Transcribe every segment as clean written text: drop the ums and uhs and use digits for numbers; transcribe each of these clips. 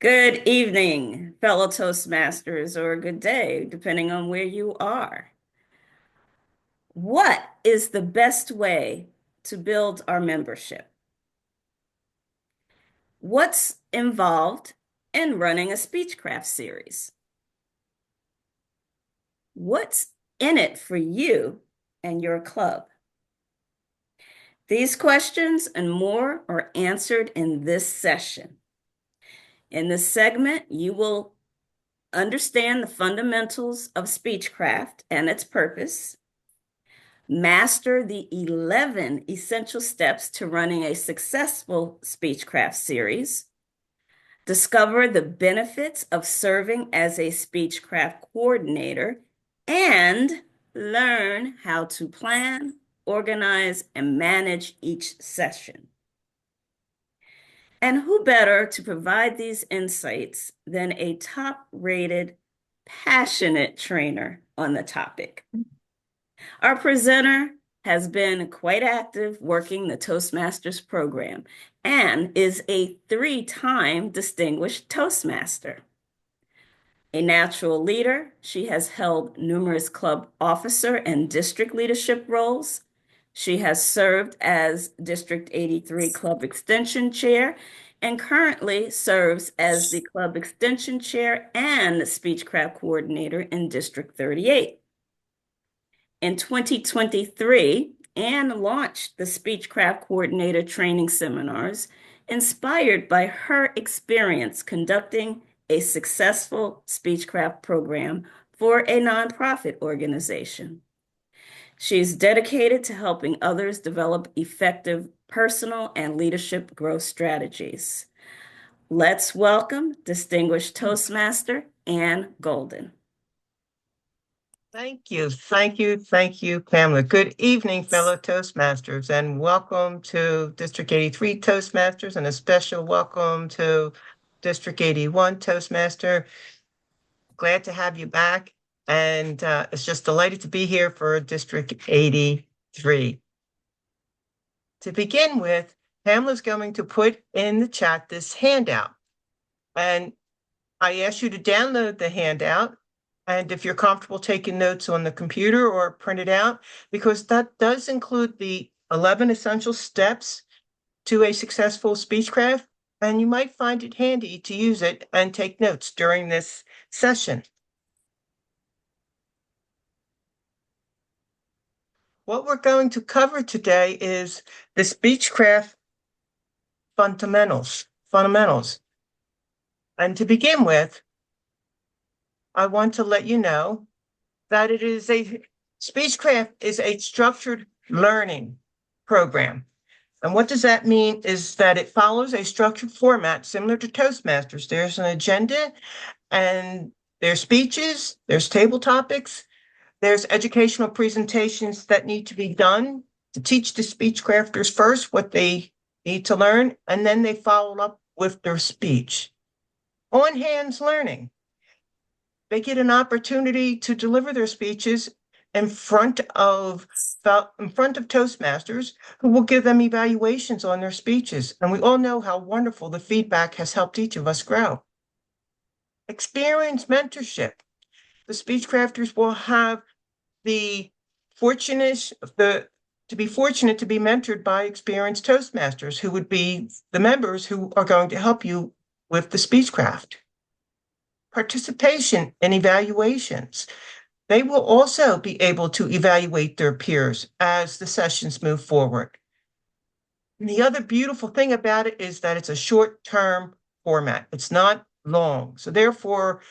Good evening, fellow Toastmasters, or good day, depending on where you are. What is the best way to build our membership? What's involved in running a Speechcraft series? What's in it for you and your club? These questions and more are answered in this session. In this segment, you will understand the fundamentals of Speechcraft and its purpose, master the 11 essential steps to running a successful Speechcraft series, discover the benefits of serving as a Speechcraft coordinator, and learn how to plan, organize, and manage each session. And who better to provide these insights than a top-rated, passionate trainer on the topic? Our presenter has been quite active working the Toastmasters program and is a three-time distinguished Toastmaster. A natural leader, she has held numerous club officer and district leadership roles. She has served as District 83 Club Extension Chair and currently serves as the Club Extension Chair and Speechcraft Coordinator in District 38. In 2023, Anne launched the Speechcraft Coordinator training seminars inspired by her experience conducting a successful Speechcraft program for a nonprofit organization. She's dedicated to helping others develop effective personal and leadership growth strategies. Let's welcome distinguished Toastmaster Anne Golden. Thank you, thank you, thank you, Pamela. Good evening, fellow Toastmasters, and welcome to District 83 Toastmasters, and a special welcome to District 81 Toastmaster. Glad to have you back, and it's just delighted to be here for District 83. To begin with, Pamela's going to put in the chat this handout, and I ask you to download the handout. And if you're comfortable taking notes on the computer or print it out, because that does include the 11 essential steps to a successful Speechcraft, and you might find it handy to use it and take notes during this session. What we're going to cover today is the Speechcraft fundamentals. And to begin with, I want to let you know that Speechcraft is a structured learning program. And what does that mean is that it follows a structured format similar to Toastmasters. There's an agenda and there's speeches, there's table topics, there's educational presentations that need to be done to teach the Speechcrafters first what they need to learn, and then they follow up with their speech. On-hands learning. They get an opportunity to deliver their speeches in front of Toastmasters, who will give them evaluations on their speeches. And we all know how wonderful the feedback has helped each of us grow. Experience mentorship. The Speechcrafters will have to be fortunate to be mentored by experienced Toastmasters, who would be the members who are going to help you with the Speechcraft. Participation in evaluations. They will also be able to evaluate their peers as the sessions move forward. And the other beautiful thing about it is that it's a short-term format. It's not long. So therefore,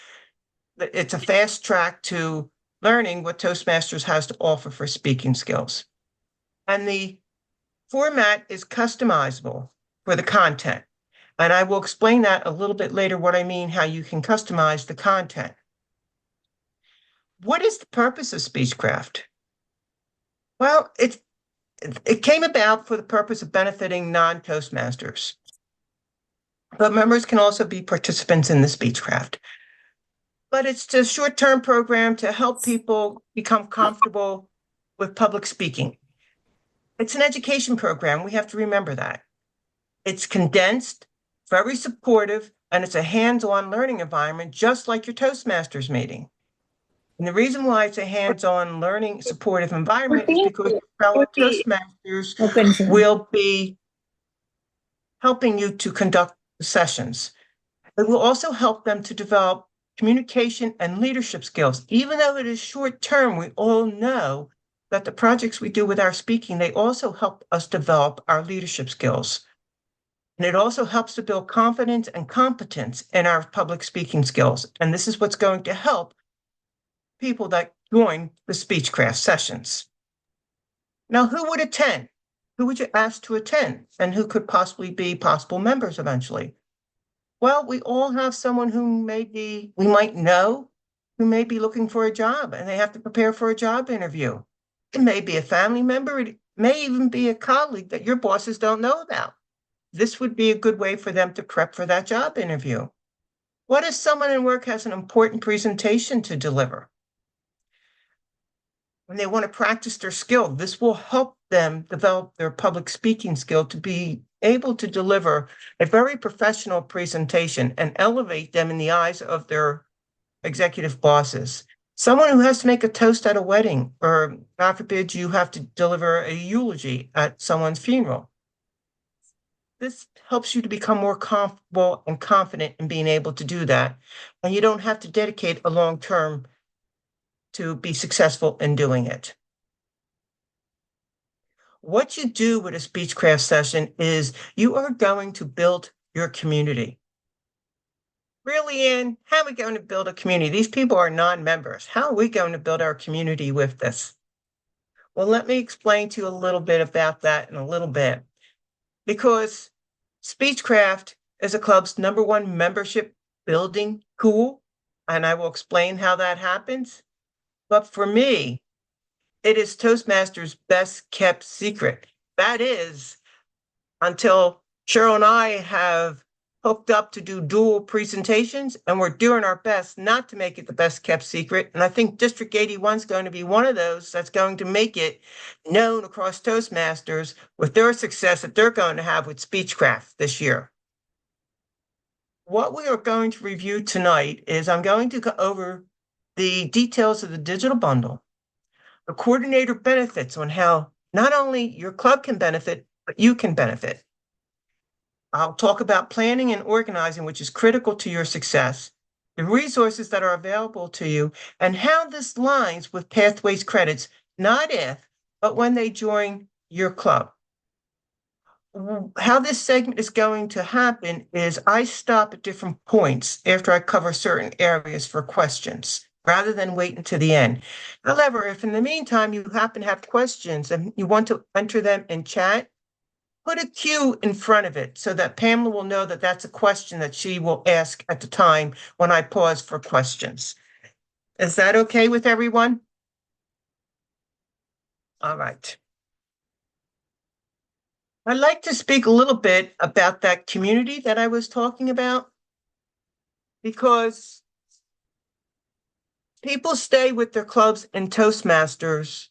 it's a fast track to learning what Toastmasters has to offer for speaking skills. And the format is customizable for the content. And I will explain that a little bit later, what I mean, how you can customize the content. What is the purpose of Speechcraft? Well, it came about for the purpose of benefiting non-Toastmasters. But members can also be participants in the Speechcraft. But it's a short-term program to help people become comfortable with public speaking. It's an education program. We have to remember that. It's condensed, very supportive, and it's a hands-on learning environment, just like your Toastmasters meeting. And the reason why it's a hands-on learning supportive environment is because your fellow Toastmasters will be helping you to conduct sessions. It will also help them to develop communication and leadership skills. Even though it is short term, we all know that the projects we do with our speaking, they also help us develop our leadership skills. And it also helps to build confidence and competence in our public speaking skills. And this is what's going to help people that join the Speechcraft sessions. Now, who would attend? Who would you ask to attend? And who could possibly be possible members eventually? Well, we all have someone who we might know, who may be looking for a job and they have to prepare for a job interview. It may be a family member, it may even be a colleague that your bosses don't know about. This would be a good way for them to prep for that job interview. What if someone in work has an important presentation to deliver? When they want to practice their skill, this will help them develop their public speaking skill to be able to deliver a very professional presentation and elevate them in the eyes of their executive bosses. Someone who has to make a toast at a wedding, or God forbid, you have to deliver a eulogy at someone's funeral. This helps you to become more comfortable and confident in being able to do that. And you don't have to dedicate a long term to be successful in doing it. What you do with a Speechcraft session is you are going to build your community. Really, Ann, how are we going to build a community? These people are non-members. How are we going to build our community with this? Well, let me explain to you a little bit about that in a little bit. Because Speechcraft is a club's #1 membership building tool, and I will explain how that happens. But for me, it is Toastmasters' best kept secret. That is, until Cheryl and I have hooked up to do dual presentations, and we're doing our best not to make it the best kept secret. And I think District 81 is going to be one of those that's going to make it known across Toastmasters with their success that they're going to have with Speechcraft this year. What we are going to review tonight is I'm going to go over the details of the digital bundle, the coordinator benefits on how not only your club can benefit, but you can benefit. I'll talk about planning and organizing, which is critical to your success, the resources that are available to you, and how this lines with Pathways credits, not if, but when they join your club. How this segment is going to happen is I stop at different points after I cover certain areas for questions, rather than wait until the end. However, if in the meantime you happen to have questions and you want to enter them in chat, put a Q in front of it so that Pamela will know that that's a question that she will ask at the time when I pause for questions. Is that okay with everyone? All right. I'd like to speak a little bit about that community that I was talking about, because people stay with their clubs and Toastmasters,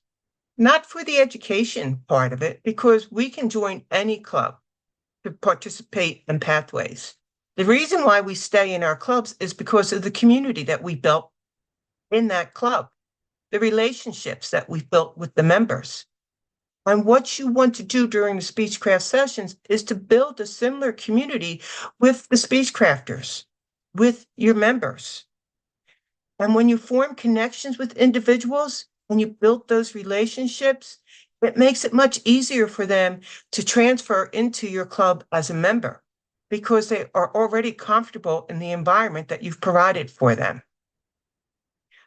not for the education part of it, because we can join any club to participate in Pathways. The reason why we stay in our clubs is because of the community that we built in that club, the relationships that we've built with the members. And what you want to do during the Speechcraft sessions is to build a similar community with the Speechcrafters, with your members. And when you form connections with individuals, when you build those relationships, it makes it much easier for them to transfer into your club as a member because they are already comfortable in the environment that you've provided for them.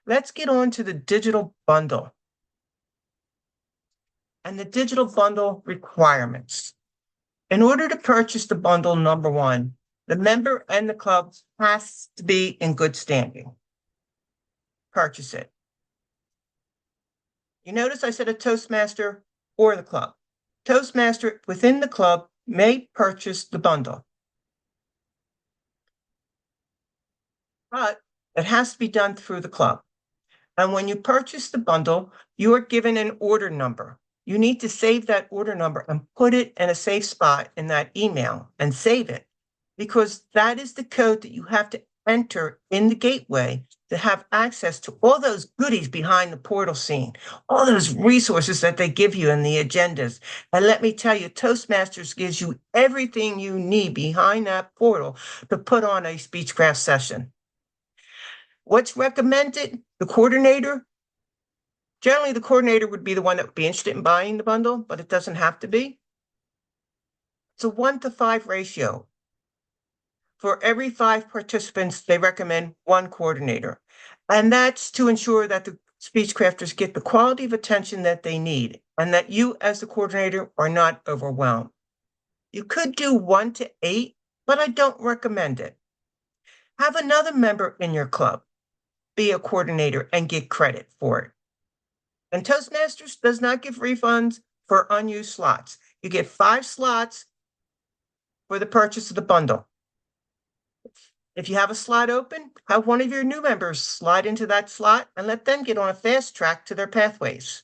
Let's get on to the digital bundle and the digital bundle requirements. In order to purchase the bundle #1, the member and the club has to be in good standing. Purchase it. You notice I said a Toastmaster or the club. Toastmaster within the club may purchase the bundle, but it has to be done through the club. And when you purchase the bundle, you are given an order number. You need to save that order number and put it in a safe spot in that email and save it, because that is the code that you have to enter in the gateway to have access to all those goodies behind the portal scene, all those resources that they give you in the agendas. And let me tell you, Toastmasters gives you everything you need behind that portal to put on a Speechcraft session. What's recommended? The coordinator. Generally, the coordinator would be the one that would be interested in buying the bundle, but it doesn't have to be. It's a 1-to-5 ratio. For every 5 participants, they recommend one coordinator. And that's to ensure that the speech crafters get the quality of attention that they need and that you as the coordinator are not overwhelmed. You could do 1-to-8, but I don't recommend it. Have another member in your club be a coordinator and get credit for it. And Toastmasters does not give refunds for unused slots. You get 5 slots for the purchase of the bundle. If you have a slot open, have one of your new members slide into that slot and let them get on a fast track to their pathways.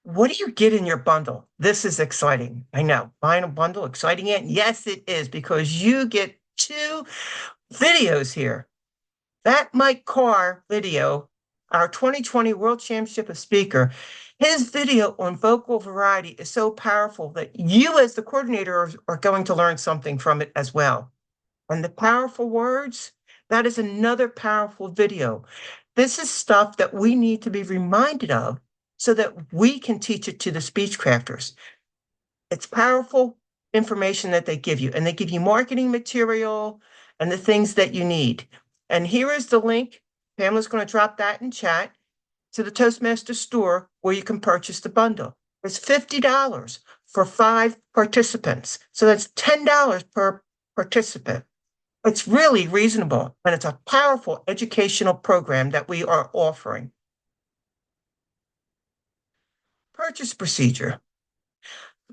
What do you get in your bundle? This is exciting. I know, buying a bundle, exciting it? Yes, it is, because you get 2 videos here. That Mike Carr video, our 2020 World Championship of Speaker, his video on vocal variety is so powerful that you as the coordinator are going to learn something from it as well. And the powerful words, that is another powerful video. This is stuff that we need to be reminded of so that we can teach it to the speech crafters. It's powerful information that they give you, and they give you marketing material and the things that you need. And here is the link. Pamela's going to drop that in chat to the Toastmaster store where you can purchase the bundle. It's $50 for 5 participants. So that's $10 per participant. It's really reasonable, and it's a powerful educational program that we are offering. Purchase procedure.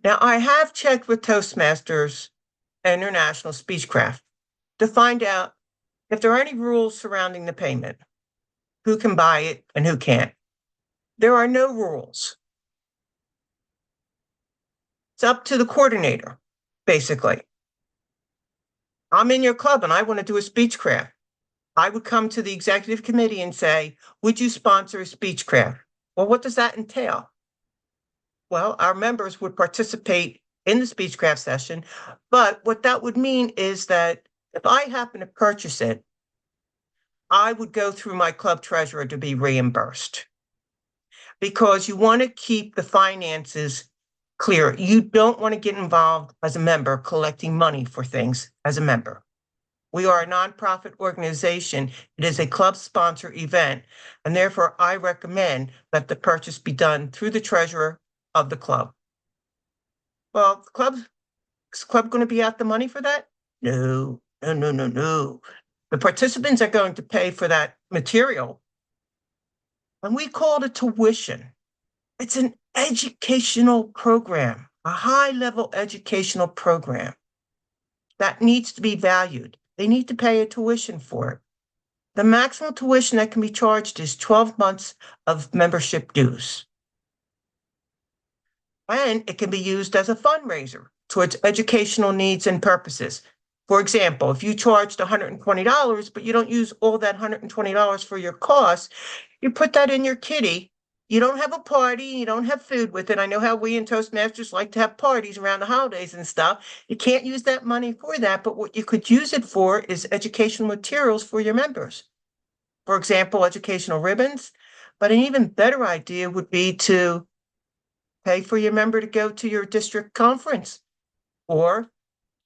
Now, I have checked with Toastmasters International Speechcraft to find out if there are any rules surrounding the payment, who can buy it and who can't. There are no rules. It's up to the coordinator, basically. I'm in your club and I want to do a Speechcraft. I would come to the executive committee and say, would you sponsor a Speechcraft? Well, what does that entail? Well, our members would participate in the Speechcraft session, but what that would mean is that if I happen to purchase it, I would go through my club treasurer to be reimbursed, because you want to keep the finances clear. You don't want to get involved as a member collecting money for things as a member. We are a nonprofit organization. It is a club sponsor event, and therefore I recommend that the purchase be done through the treasurer of the club. Well, is the club going to be out the money for that? No, no, no, no, no. The participants are going to pay for that material. And we call it a tuition. It's an educational program, a high-level educational program that needs to be valued. They need to pay a tuition for it. The maximum tuition that can be charged is 12 months of membership dues. And it can be used as a fundraiser towards educational needs and purposes. For example, if you charged $120, but you don't use all that $120 for your costs, you put that in your kitty. You don't have a party, you don't have food with it. I know how we in Toastmasters like to have parties around the holidays and stuff. You can't use that money for that, but what you could use it for is educational materials for your members. For example, educational ribbons. But an even better idea would be to pay for your member to go to your district conference, or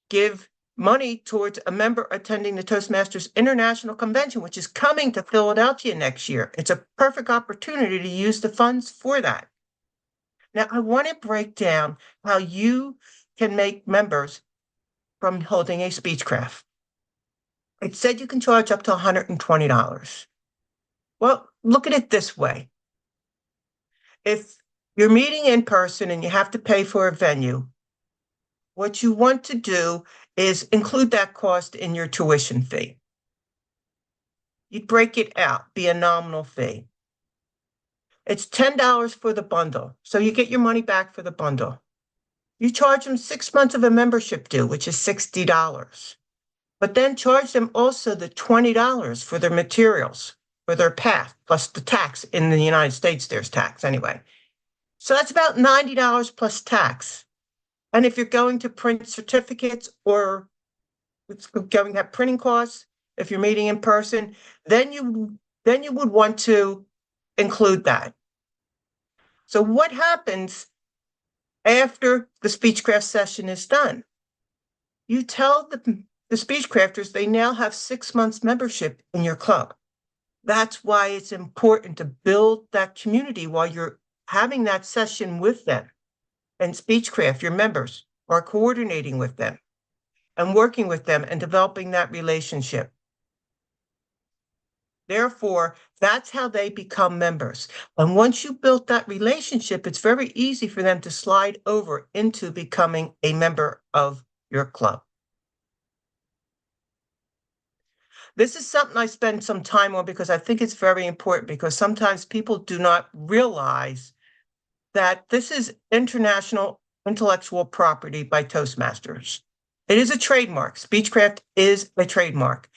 give money towards a member attending the Toastmasters International Convention, which is coming to Philadelphia next year. It's a perfect opportunity to use the funds for that. Now, I want to break down how you can make members from holding a Speechcraft. It said you can charge up to $120. Well, look at it this way. If you're meeting in person and you have to pay for a venue, what you want to do is include that cost in your tuition fee. You'd break it out, be a nominal fee. It's $10 for the bundle, so you get your money back for the bundle. You charge them 6 months of a membership due, which is $60. But then charge them also the $20 for their materials, for their path, plus the tax. In the United States, there's tax anyway. So that's about $90 plus tax. And if you're going to print certificates or it's going to have printing costs, if you're meeting in person, then you would want to include that. So what happens after the Speechcraft session is done? You tell the Speechcrafters they now have 6 months membership in your club. That's why it's important to build that community while you're having that session with them. And Speechcraft, your members are coordinating with them and working with them and developing that relationship. Therefore, that's how they become members. And once you built that relationship, it's very easy for them to slide over into becoming a member of your club. This is something I spend some time on because I think it's very important because sometimes people do not realize that this is international intellectual property by Toastmasters. It is a trademark. Speechcraft is a trademark.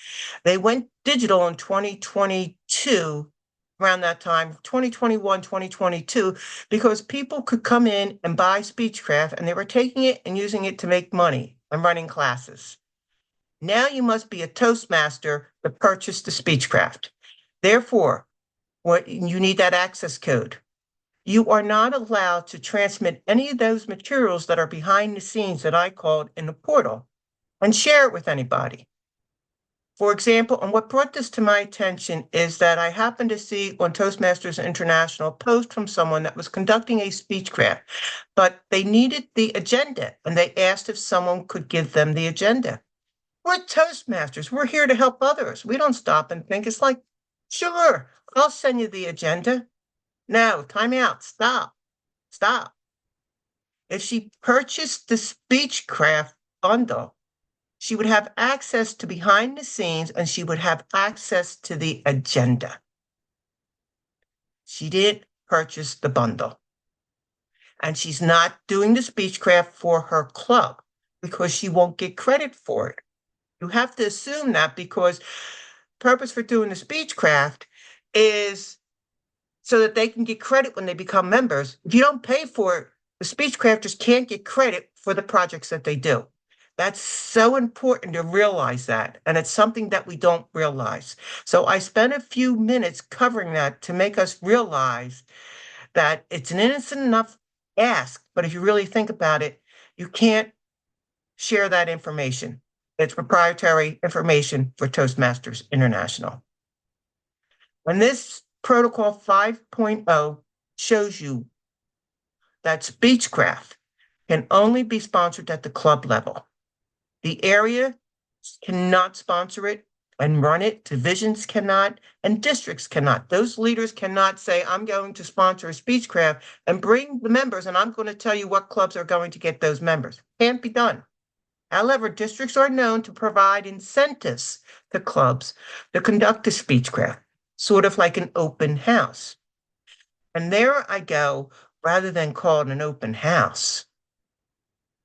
They went digital in 2022, around that time, 2021, 2022, because people could come in and buy Speechcraft and they were taking it and using it to make money and running classes. Now you must be a Toastmaster to purchase the Speechcraft. Therefore, what you need that access code. You are not allowed to transmit any of those materials that are behind the scenes that I called in the portal and share it with anybody. For example, and what brought this to my attention is that I happened to see on Toastmasters International a post from someone that was conducting a Speechcraft, but they needed the agenda and they asked if someone could give them the agenda. We're Toastmasters. We're here to help others. We don't stop and think. It's like, sure, I'll send you the agenda. No, time out. Stop. Stop. If she purchased the Speechcraft bundle, she would have access to behind the scenes and she would have access to the agenda. She didn't purchase the bundle. And she's not doing the Speechcraft for her club because she won't get credit for it. You have to assume that because purpose for doing the Speechcraft is so that they can get credit when they become members. If you don't pay for it, the Speechcrafters can't get credit for the projects that they do. That's so important to realize that. And it's something that we don't realize. So I spent a few minutes covering that to make us realize that it's an innocent enough ask, but if you really think about it, you can't share that information. It's proprietary information for Toastmasters International. And this Protocol 5.0 shows you that Speechcraft can only be sponsored at the club level. The area cannot sponsor it and run it. Divisions cannot, and districts cannot. Those leaders cannot say, I'm going to sponsor a Speechcraft and bring the members, and I'm going to tell you what clubs are going to get those members. Can't be done. However, districts are known to provide incentives to clubs to conduct a Speechcraft, sort of like an open house. And there I go, rather than call it an open house,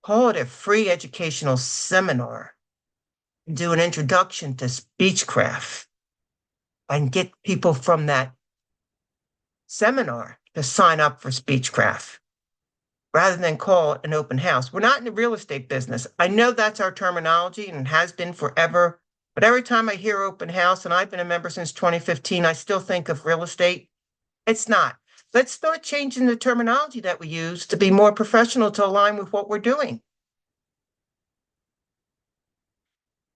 call it a free educational seminar, do an introduction to Speechcraft, and get people from that seminar to sign up for Speechcraft rather than call it an open house. We're not in the real estate business. I know that's our terminology and it has been forever. But every time I hear open house, and I've been a member since 2015, I still think of real estate. It's not. Let's start changing the terminology that we use to be more professional to align with what we're doing.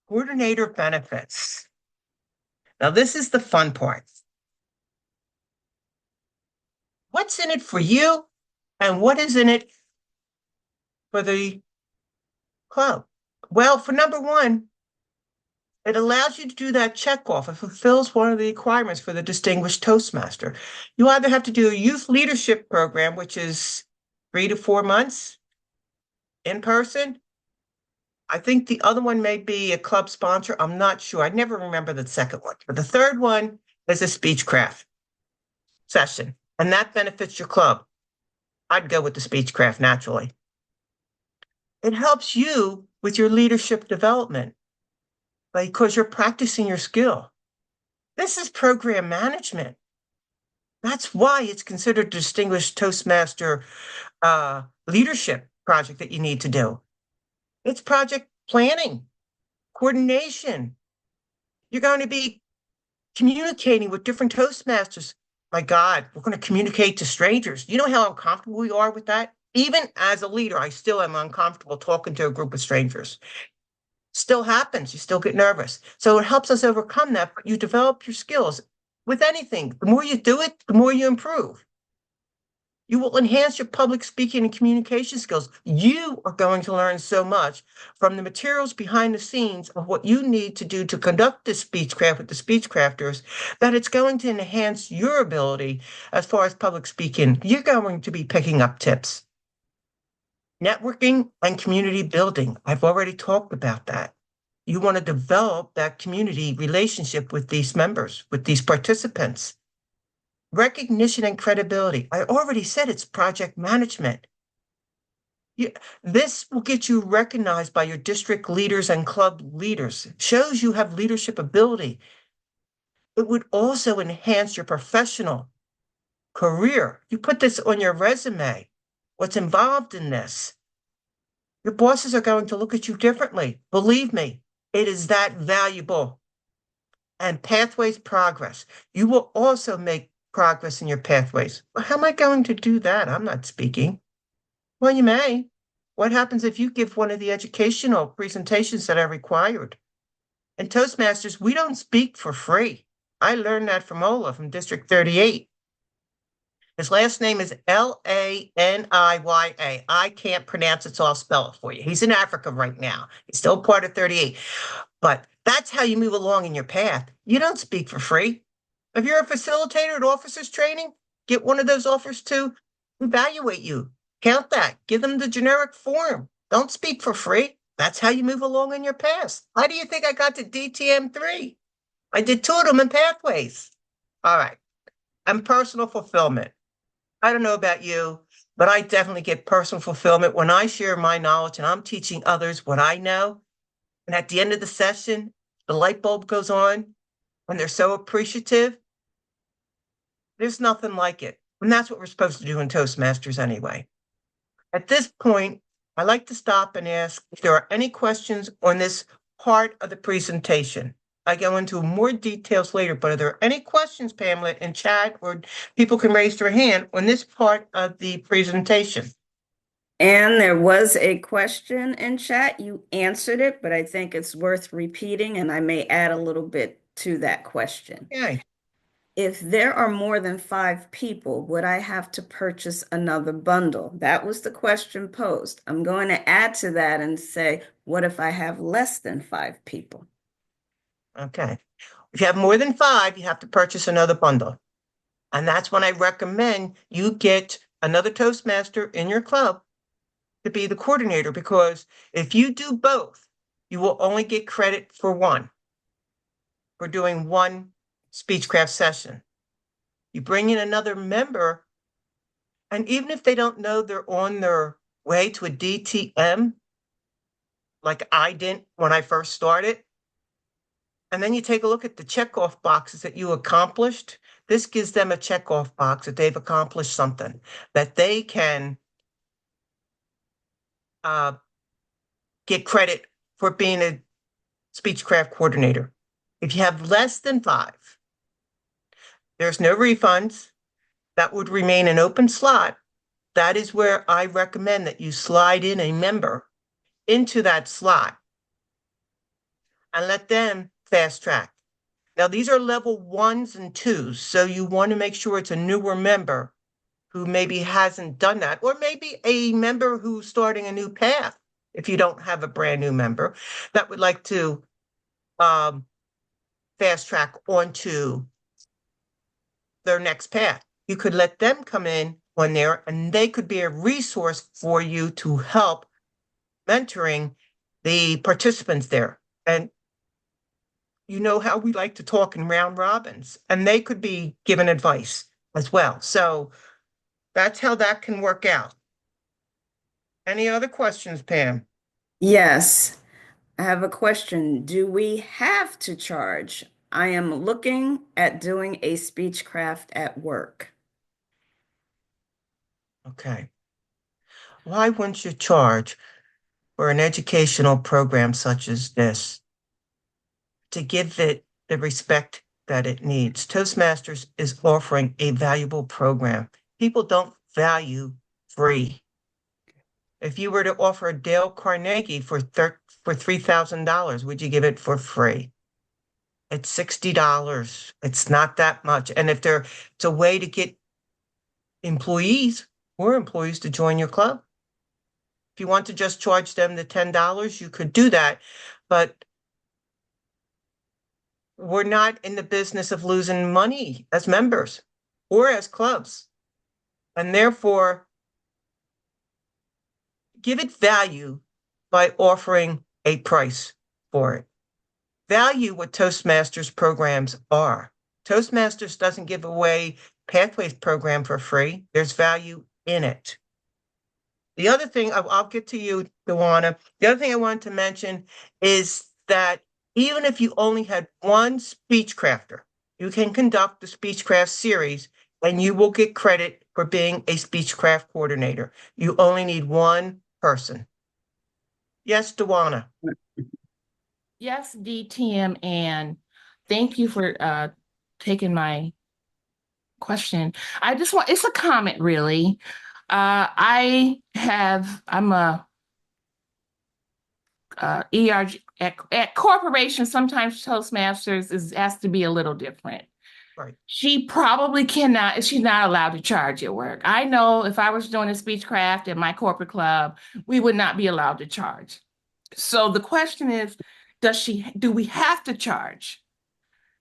Coordinator benefits. Now, this is the fun part. What's in it for you and what is in it for the club? Well, for number one, it allows you to do that check off. It fulfills one of the requirements for the Distinguished Toastmaster. You either have to do a youth leadership program, which is 3 to 4 months in person. I think the other one may be a club sponsor. I'm not sure. I never remember the second one. But the third one is a Speechcraft session, and that benefits your club. I'd go with the Speechcraft naturally. It helps you with your leadership development because you're practicing your skill. This is program management. That's why it's considered a distinguished Toastmaster leadership project that you need to do. It's project planning, coordination. You're going to be communicating with different Toastmasters. My God, we're going to communicate to strangers. You know how uncomfortable we are with that? Even as a leader, I still am uncomfortable talking to a group of strangers. Still happens. You still get nervous. So it helps us overcome that. But you develop your skills with anything. The more you do it, the more you improve. You will enhance your public speaking and communication skills. You are going to learn so much from the materials behind the scenes of what you need to do to conduct this speechcraft with the speechcrafters that it's going to enhance your ability as far as public speaking. You're going to be picking up tips. Networking and community building. I've already talked about that. You want to develop that community relationship with these members, with these participants. Recognition and credibility. I already said it's project management. You, this will get you recognized by your district leaders and club leaders. Shows you have leadership ability. It would also enhance your professional career. You put this on your resume. What's involved in this? Your bosses are going to look at you differently. Believe me, it is that valuable. And pathways progress. You will also make progress in your pathways. Well, how am I going to do that? I'm not speaking. Well, you may. What happens if you give one of the educational presentations that are required? In Toastmasters, we don't speak for free. I learned that from Ola from District 38. His last name is Laniya. I can't pronounce it, so I'll spell it for you. He's in Africa right now. He's still part of 38. But that's how you move along in your path. You don't speak for free. If you're a facilitator at officers training, get one of those offers to evaluate you. Count that. Give them the generic form. Don't speak for free. That's how you move along in your path. How do you think I got to DTM3? I did two of them in pathways. All right. And personal fulfillment. I don't know about you, but I definitely get personal fulfillment when I share my knowledge and I'm teaching others what I know. And at the end of the session, the light bulb goes on and they're so appreciative. There's nothing like it. And that's what we're supposed to do in Toastmasters anyway. At this point, I like to stop and ask if there are any questions on this part of the presentation. I go into more details later, but are there any questions, Pamela, in chat, or people can raise their hand on this part of the presentation? And there was a question in chat. You answered it, but I think it's worth repeating, and I may add a little bit to that question. Okay. If there are more than 5 people, would I have to purchase another bundle? That was the question posed. I'm going to add to that and say, what if I have less than 5 people? Okay. If you have more than 5, you have to purchase another bundle. And that's when I recommend you get another Toastmaster in your club to be the coordinator, because if you do both, you will only get credit for one, for doing one Speechcraft session. You bring in another member, and even if they don't know they're on their way to a DTM, like I didn't when I first started, and then you take a look at the checkoff boxes that you accomplished, this gives them a checkoff box that they've accomplished something, that they can uh, get credit for being a Speechcraft coordinator. If you have less than 5, there's no refunds. That would remain an open slot. That is where I recommend that you slide in a member into that slot and let them fast track. Now, these are level 1s and 2s, so you want to make sure it's a newer member who maybe hasn't done that, or maybe a member who's starting a new path. If you don't have a brand new member that would like to fast track onto their next path, you could let them come in on there and they could be a resource for you to help mentoring the participants there. And you know how we like to talk in round robins, and they could be given advice as well. So that's how that can work out. Any other questions, Pam? Yes, I have a question. Do we have to charge? I am looking at doing a speechcraft at work. Okay. Why wouldn't you charge for an educational program such as this to give it the respect that it needs? Toastmasters is offering a valuable program. People don't value free. If you were to offer a Dale Carnegie for $3,000, would you give it for free? It's $60. It's not that much. And if it's a way to get employees or employees to join your club. If you want to just charge them the $10, you could do that. But we're not in the business of losing money as members or as clubs. And therefore, give it value by offering a price for it. Value what Toastmasters programs are. Toastmasters doesn't give away Pathways program for free. There's value in it. The other thing, I'll get to you, Dewana. The other thing I wanted to mention is that even if you only had one speech crafter, you can conduct the Speechcraft series and you will get credit for being a Speechcraft coordinator. You only need one person. Yes, Dewana. Yes, DTM, and thank you for taking my question. I just want, it's a comment really. I'm a ERG at corporations, sometimes Toastmasters has to be a little different. Right. She probably cannot, she's not allowed to charge at work. I know if I was doing a speechcraft at my corporate club, we would not be allowed to charge. So the question is, do we have to charge?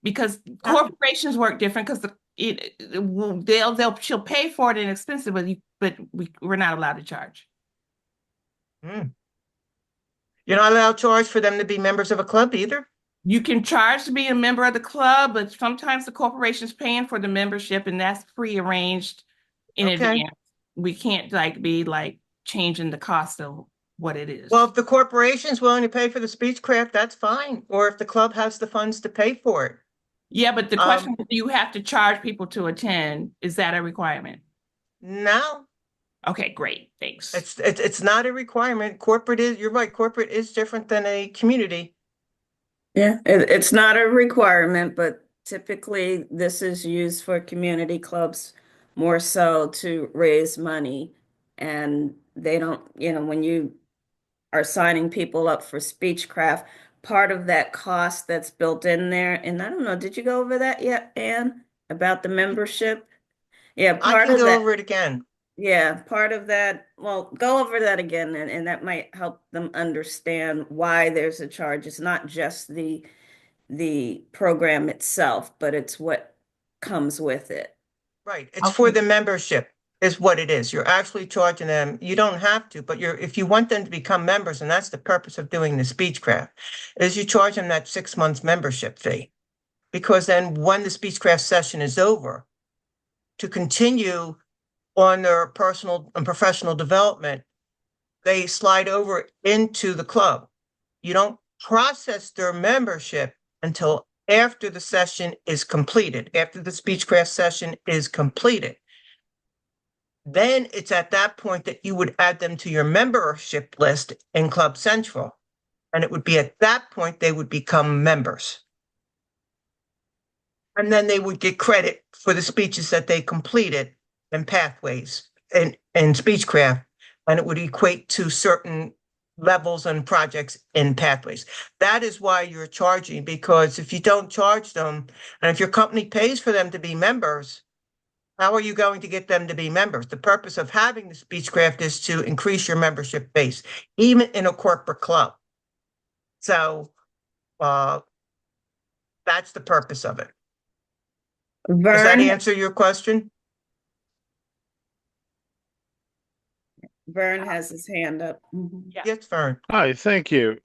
Because No. corporations work different because she'll pay for it and expensive, we're not allowed to charge. Mm. You're not allowed to charge for them to be members of a club either? You can charge to be a member of the club, but sometimes the corporation's paying for the membership and that's prearranged in Okay. advance. We can't be changing the cost of what it Well, is. if the corporation's willing to pay for the Speechcraft, that's fine. Or if the club has the funds to pay for it. Yeah, but the question Um, is, do you have to charge people to attend? Is that a requirement? no, Okay, great. Thanks. it's not a requirement. Corporate is, you're right, corporate is different than a community. Yeah, it's not a requirement, but typically this is used for community clubs more so to raise money. And they don't, when you are signing people up for Speechcraft, part of that cost that's built in there, and I don't know, did you go over that yet, Anne, about the membership? Yeah, I part can of go that. over it again. Yeah, part of that, well, go over that again, and that might help them understand why there's a charge. It's not just the program itself, but it's what comes with it. Right. It's for Okay. the membership is what it is. You're actually charging them. You don't have to, but if you want them to become members, and that's the purpose of doing the Speechcraft, is you charge them that 6 months membership fee. Because then when the Speechcraft session is over, to continue on their personal and professional development, they slide over into the club. You don't process their membership until after the session is completed, after the Speechcraft session is completed. Then it's at that point that you would add them to your membership list in Club Central. And it would be at that point they would become members. And then they would get credit for the speeches that they completed in Pathways and Speechcraft. And it would equate to certain levels and projects in Pathways. That is why you're charging, because if you don't charge them, and if your company pays for them to be members, how are you going to get them to be members? The purpose of having the Speechcraft is to increase your membership base, even in a corporate club. So uh, that's the purpose of it. Does that Vern, answer your question? Vern has his hand up. Mhm. Yeah. Yes, Fern. Hi, thank you.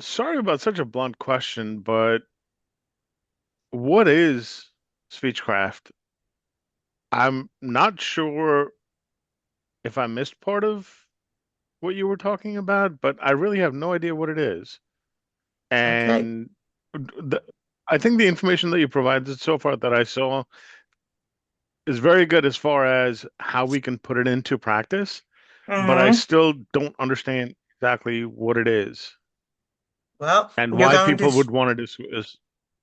Sorry about such a blunt question, but what is Speechcraft? I'm not sure if I missed part of what you were talking about, but I really have no idea what it is. Okay. And the, I think the information that you provided so far that I saw is very good as far as how we can put it into practice, but I Mm-hmm. still don't understand exactly what it is Well, and you're why going to people would want to do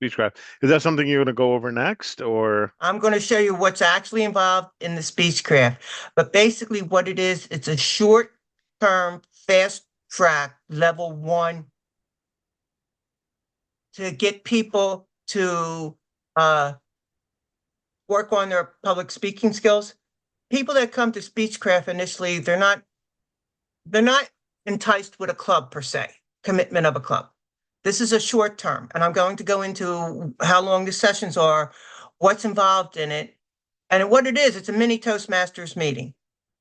Speechcraft. Is that something you're going to go over next, or? I'm going to show you what's actually involved in the Speechcraft. But basically, what it is, it's a short-term, fast-track level one to get people to work on their public speaking skills. People that come to Speechcraft initially, they're not enticed with a club per se, commitment of a club. This is a short term, and I'm going to go into how long the sessions are, what's involved in it, and what it is. It's a mini Toastmasters meeting.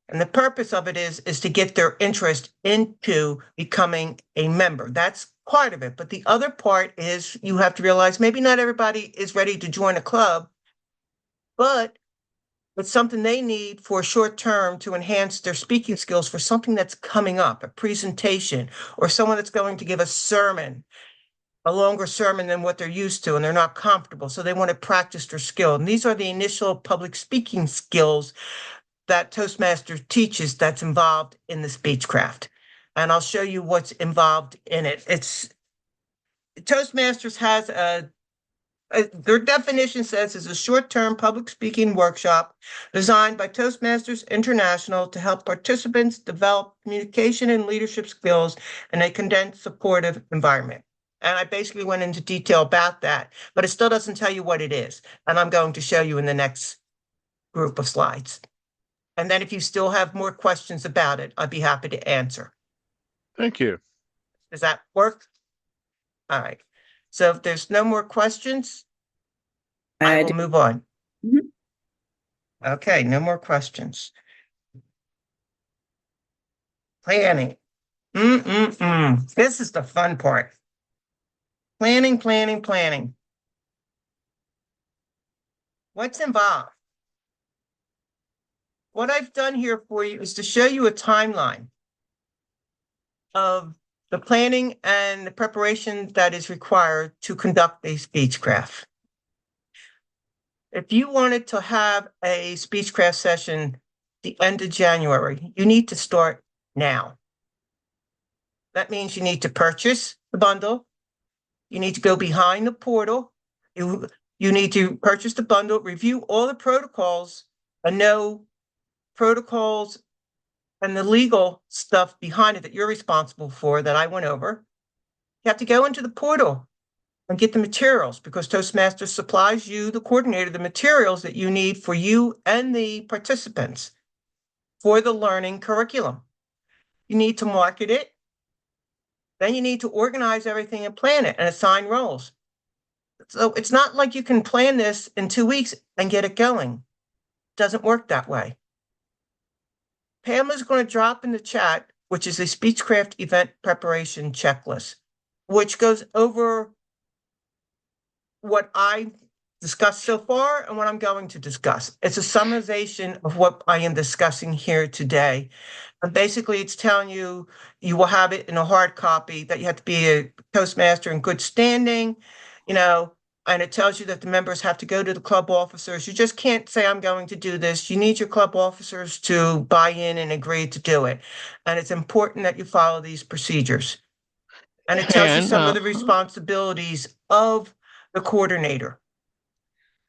And the purpose of it is to get their interest into becoming a member. That's part of it. But the other part is you have to realize maybe not everybody is ready to join a club, but it's something they need for a short term to enhance their speaking skills for something that's coming up, a presentation, or someone that's going to give a sermon, a longer sermon than what they're used to, and they're not comfortable. So they want to practice their skill. And these are the initial public speaking skills that Toastmasters teaches that's involved in the Speechcraft. And I'll show you what's involved in it. It's Toastmasters has their definition says is a short-term public speaking workshop designed by Toastmasters International to help participants develop communication and leadership skills in a condensed, supportive environment. And I basically went into detail about that, but it still doesn't tell you what it is. And I'm going to show you in the next group of slides. And then if you still have more questions about it, I'd be happy to answer. Thank you. Does that work? All right. So if there's no more questions, I I will do. move on. Mhm. Okay, no more questions. Planning. This is the fun part. Planning, planning, planning. What's involved? What I've done here for you is to show you a timeline of the planning and the preparation that is required to conduct a Speechcraft. If you wanted to have a Speechcraft session the end of January, you need to start now. That means you need to purchase the bundle. You need to go behind the portal. You need to purchase the bundle, review all the protocols, and know protocols and the legal stuff behind it that you're responsible for that I went over. You have to go into the portal and get the materials because Toastmasters supplies you, the coordinator, the materials that you need for you and the participants for the learning curriculum. You need to market it. Then you need to organize everything and plan it and assign roles. So it's not like you can plan this in 2 weeks and get it going. It doesn't work that way. Pamela's going to drop in the chat, which is a Speechcraft event preparation checklist, which goes over what I discussed so far and what I'm going to discuss. It's a summarization of what I am discussing here today. And basically, it's telling you you will have it in a hard copy, that you have to be a Toastmaster in good standing, you know, and it tells you that the members have to go to the club officers. You just can't say, I'm going to do this. You need your club officers to buy in and agree to do it. And it's important that you follow these procedures. And it tells you And some of the responsibilities of the coordinator.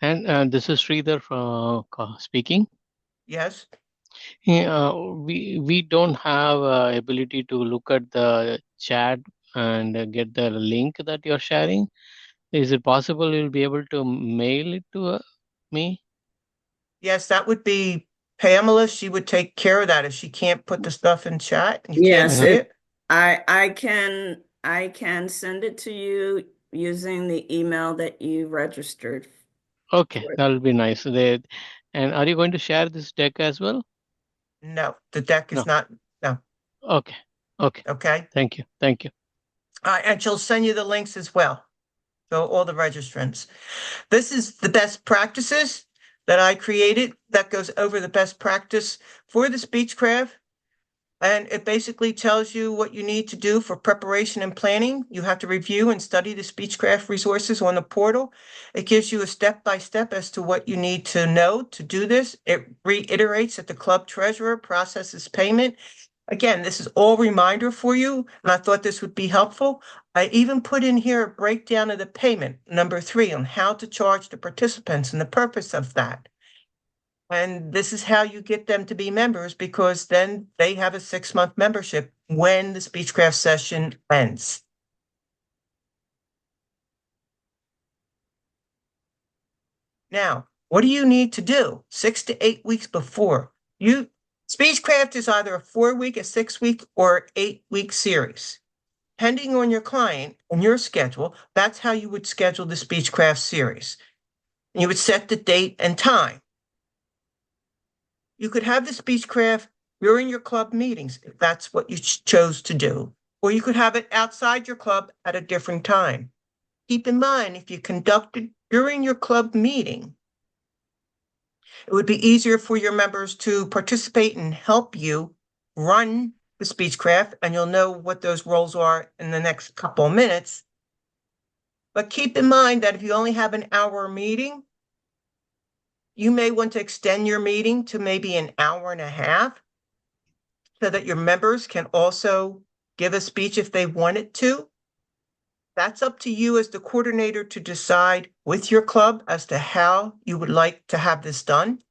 this is Sridhar speaking. Yes? Yeah, we don't have ability to look at the chat and get the link that you're sharing. Is it possible you'll be able to mail it to me? Yes, that would be Pamela. She would take care of that if she can't put the stuff in chat and you can't Yes, Uh-huh. see if it. I can send it to you using the email that you registered Okay, for. that'll be nice. And are you going to share this deck as well? No, the deck is No. not, no, Okay. Okay. okay? Thank you. Thank you. And she'll send you the links as well. So all the registrants. This is the best practices that I created that goes over the best practice for the Speechcraft. And it basically tells you what you need to do for preparation and planning. You have to review and study the Speechcraft resources on the portal. It gives you a step-by-step as to what you need to know to do this. It reiterates that the club treasurer processes payment. Again, this is all reminder for you, and I thought this would be helpful. I even put in here a breakdown of the payment, number 3, on how to charge the participants and the purpose of that. And this is how you get them to be members, because then they have a 6-month membership when the Speechcraft session ends. Now, what do you need to do 6 to 8 weeks before? Speechcraft is either a 4-week, a 6-week, or 8-week series. Depending on your client and your schedule, that's how you would schedule the Speechcraft series. You would set the date and time. You could have the Speechcraft during your club meetings if that's what you chose to do, or you could have it outside your club at a different time. Keep in mind, if you conduct it during your club meeting, it would be easier for your members to participate and help you run the Speechcraft, and you'll know what those roles are in the next couple of minutes. But keep in mind that if you only have an hour meeting, you may want to extend your meeting to maybe an hour and a half so that your members can also give a speech if they wanted to. That's up to you as the coordinator to decide with your club as to how you would like to have this done.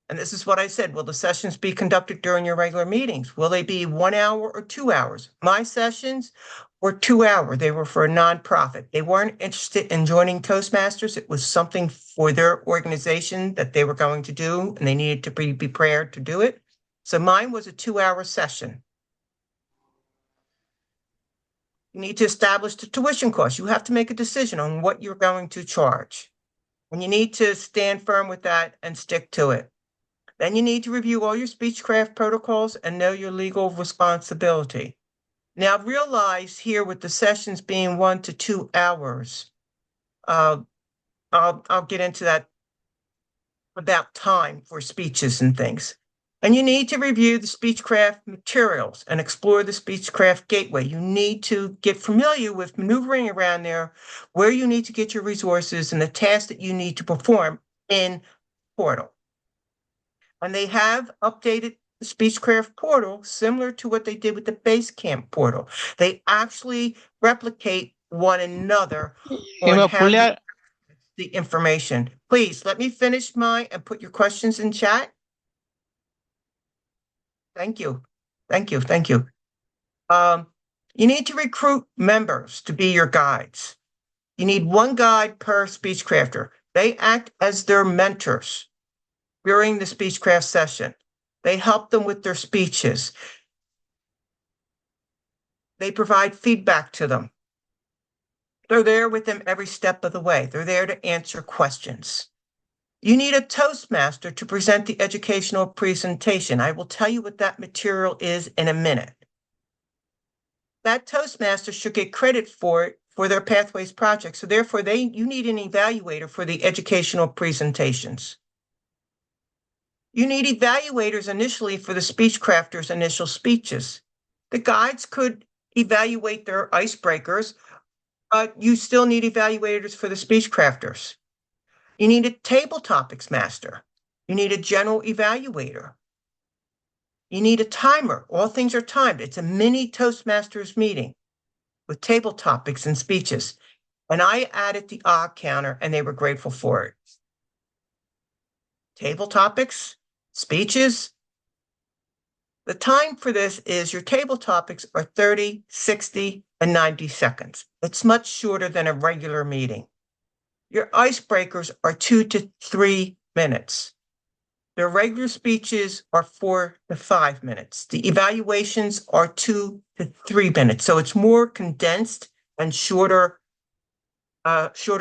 And this is what I said. Will the sessions be conducted during your regular meetings? Will they be 1 hour or 2 hours? My sessions were 2 hours. They were for a nonprofit. They weren't interested in joining Toastmasters. It was something for their organization that they were going to do, and they needed to be prepared to do it. So mine was a 2-hour session. You need to establish the tuition cost. You have to make a decision on what you're going to charge. And you need to stand firm with that and stick to it. Then you need to review all your Speechcraft protocols and know your legal responsibility. Now realize here with the sessions being 1 to 2 hours, I'll get into that about time for speeches and things. And you need to review the Speechcraft materials and explore the Speechcraft gateway. You need to get familiar with maneuvering around there, where you need to get your resources and the tasks that you need to perform in portal. And they have updated the Speechcraft portal similar to what they did with the Basecamp portal. They actually replicate one another on how you the information. Please let me finish mine and put your questions in chat. Thank you. Thank you. Thank you. You need to recruit members to be your guides. You need 1 guide per Speechcrafter. They act as their mentors during the Speechcraft session. They help them with their speeches. They provide feedback to them. They're there with them every step of the way. They're there to answer questions. You need a Toastmaster to present the educational presentation. I will tell you what that material is in a minute. That Toastmaster should get credit for it for their Pathways project. So therefore, you need an evaluator for the educational presentations. You need evaluators initially for the Speechcrafters' initial speeches. The guides could evaluate their icebreakers, but you still need evaluators for the Speechcrafters. You need a table topics master. You need a general evaluator. You need a timer. All things are timed. It's a mini Toastmasters meeting with table topics and speeches. And I added the odd counter, and they were grateful for it. Table topics, speeches. The time for this is your table topics are 30, 60, and 90 seconds. It's much shorter than a regular meeting. Your icebreakers are 2 to 3 minutes. Their regular speeches are 4 to 5 minutes. The evaluations are 2 to 3 minutes. So it's more condensed and shorter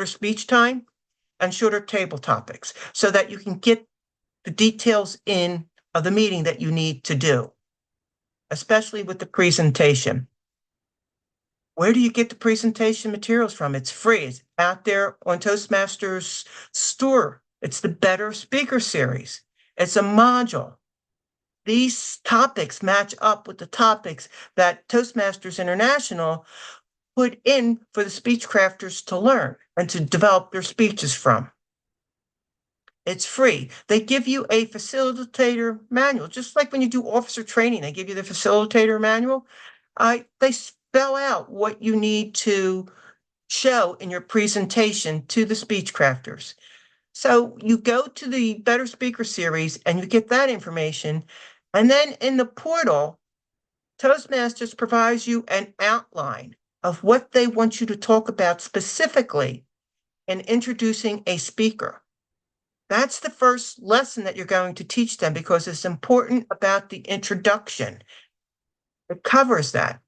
speech time and shorter table topics so that you can get the details in of the meeting that you need to do, especially with the presentation. Where do you get the presentation materials from? It's free. It's out there on Toastmasters store. It's the Better Speaker series. It's a module. these topics match up with the topics that Toastmasters International put in for the speech crafters to learn and to develop their speeches from. It's free. They give you a facilitator manual, just like when you do officer training, they give you the facilitator manual. They spell out what you need to show in your presentation to the speech crafters. So you go to the Better Speaker series and you get that information. And then in the portal, Toastmasters provides you an outline of what they want you to talk about specifically in introducing a speaker. That's the first lesson that you're going to teach them because it's important about the introduction. It covers that.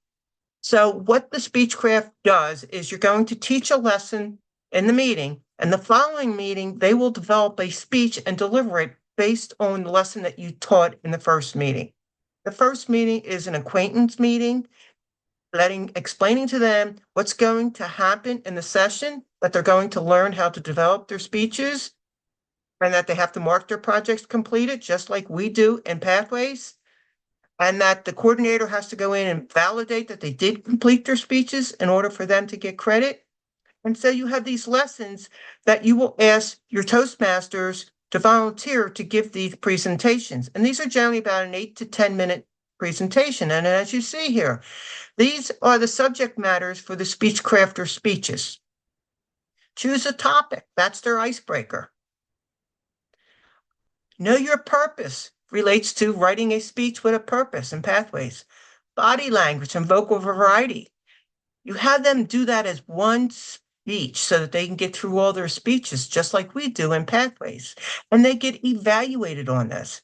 So what the Speechcraft does is you're going to teach a lesson in the meeting, and the following meeting, they will develop a speech and deliver it based on the lesson that you taught in the first meeting. The first meeting is an acquaintance meeting, explaining to them what's going to happen in the session, that they're going to learn how to develop their speeches, and that they have to mark their projects completed, just like we do in Pathways, and that the coordinator has to go in and validate that they did complete their speeches in order for them to get credit. And so you have these lessons that you will ask your Toastmasters to volunteer to give these presentations. And these are generally about an 8 to 10-minute presentation. And as you see here, these are the subject matters for the speech crafter speeches. Choose a topic. That's their icebreaker. Know your purpose relates to writing a speech with a purpose and Pathways. Body language and vocal variety. You have them do that as one speech so that they can get through all their speeches, just like we do in Pathways. And they get evaluated on this.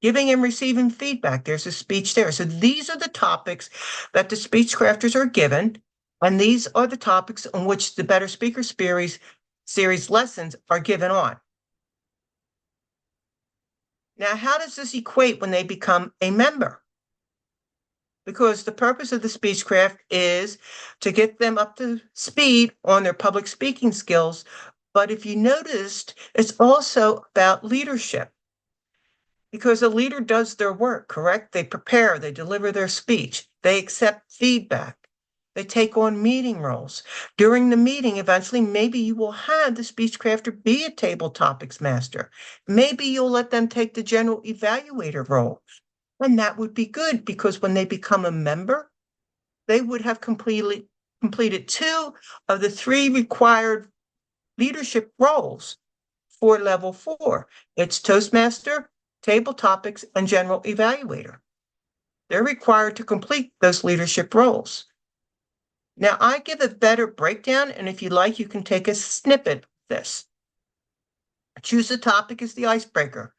Giving and receiving feedback. There's a speech there. So these are the topics that the speech crafters are given. And these are the topics on which the Better Speaker series lessons are given on. Now, how does this equate when they become a member? Because the purpose of the Speechcraft is to get them up to speed on their public speaking skills. But if you noticed, it's also about leadership. Because a leader does their work, correct? They prepare, they deliver their speech, they accept feedback, they take on meeting roles. During the meeting, eventually, maybe you will have the Speechcrafter be a table topics master. Maybe you'll let them take the general evaluator role. And that would be good because when they become a member, they would have completed 2 of the 3 required leadership roles for level 4. It's Toastmaster, table topics, and general evaluator. They're required to complete those leadership roles. Now, I give a better breakdown, and if you like, you can take a snippet of this. Choose a topic as the icebreaker.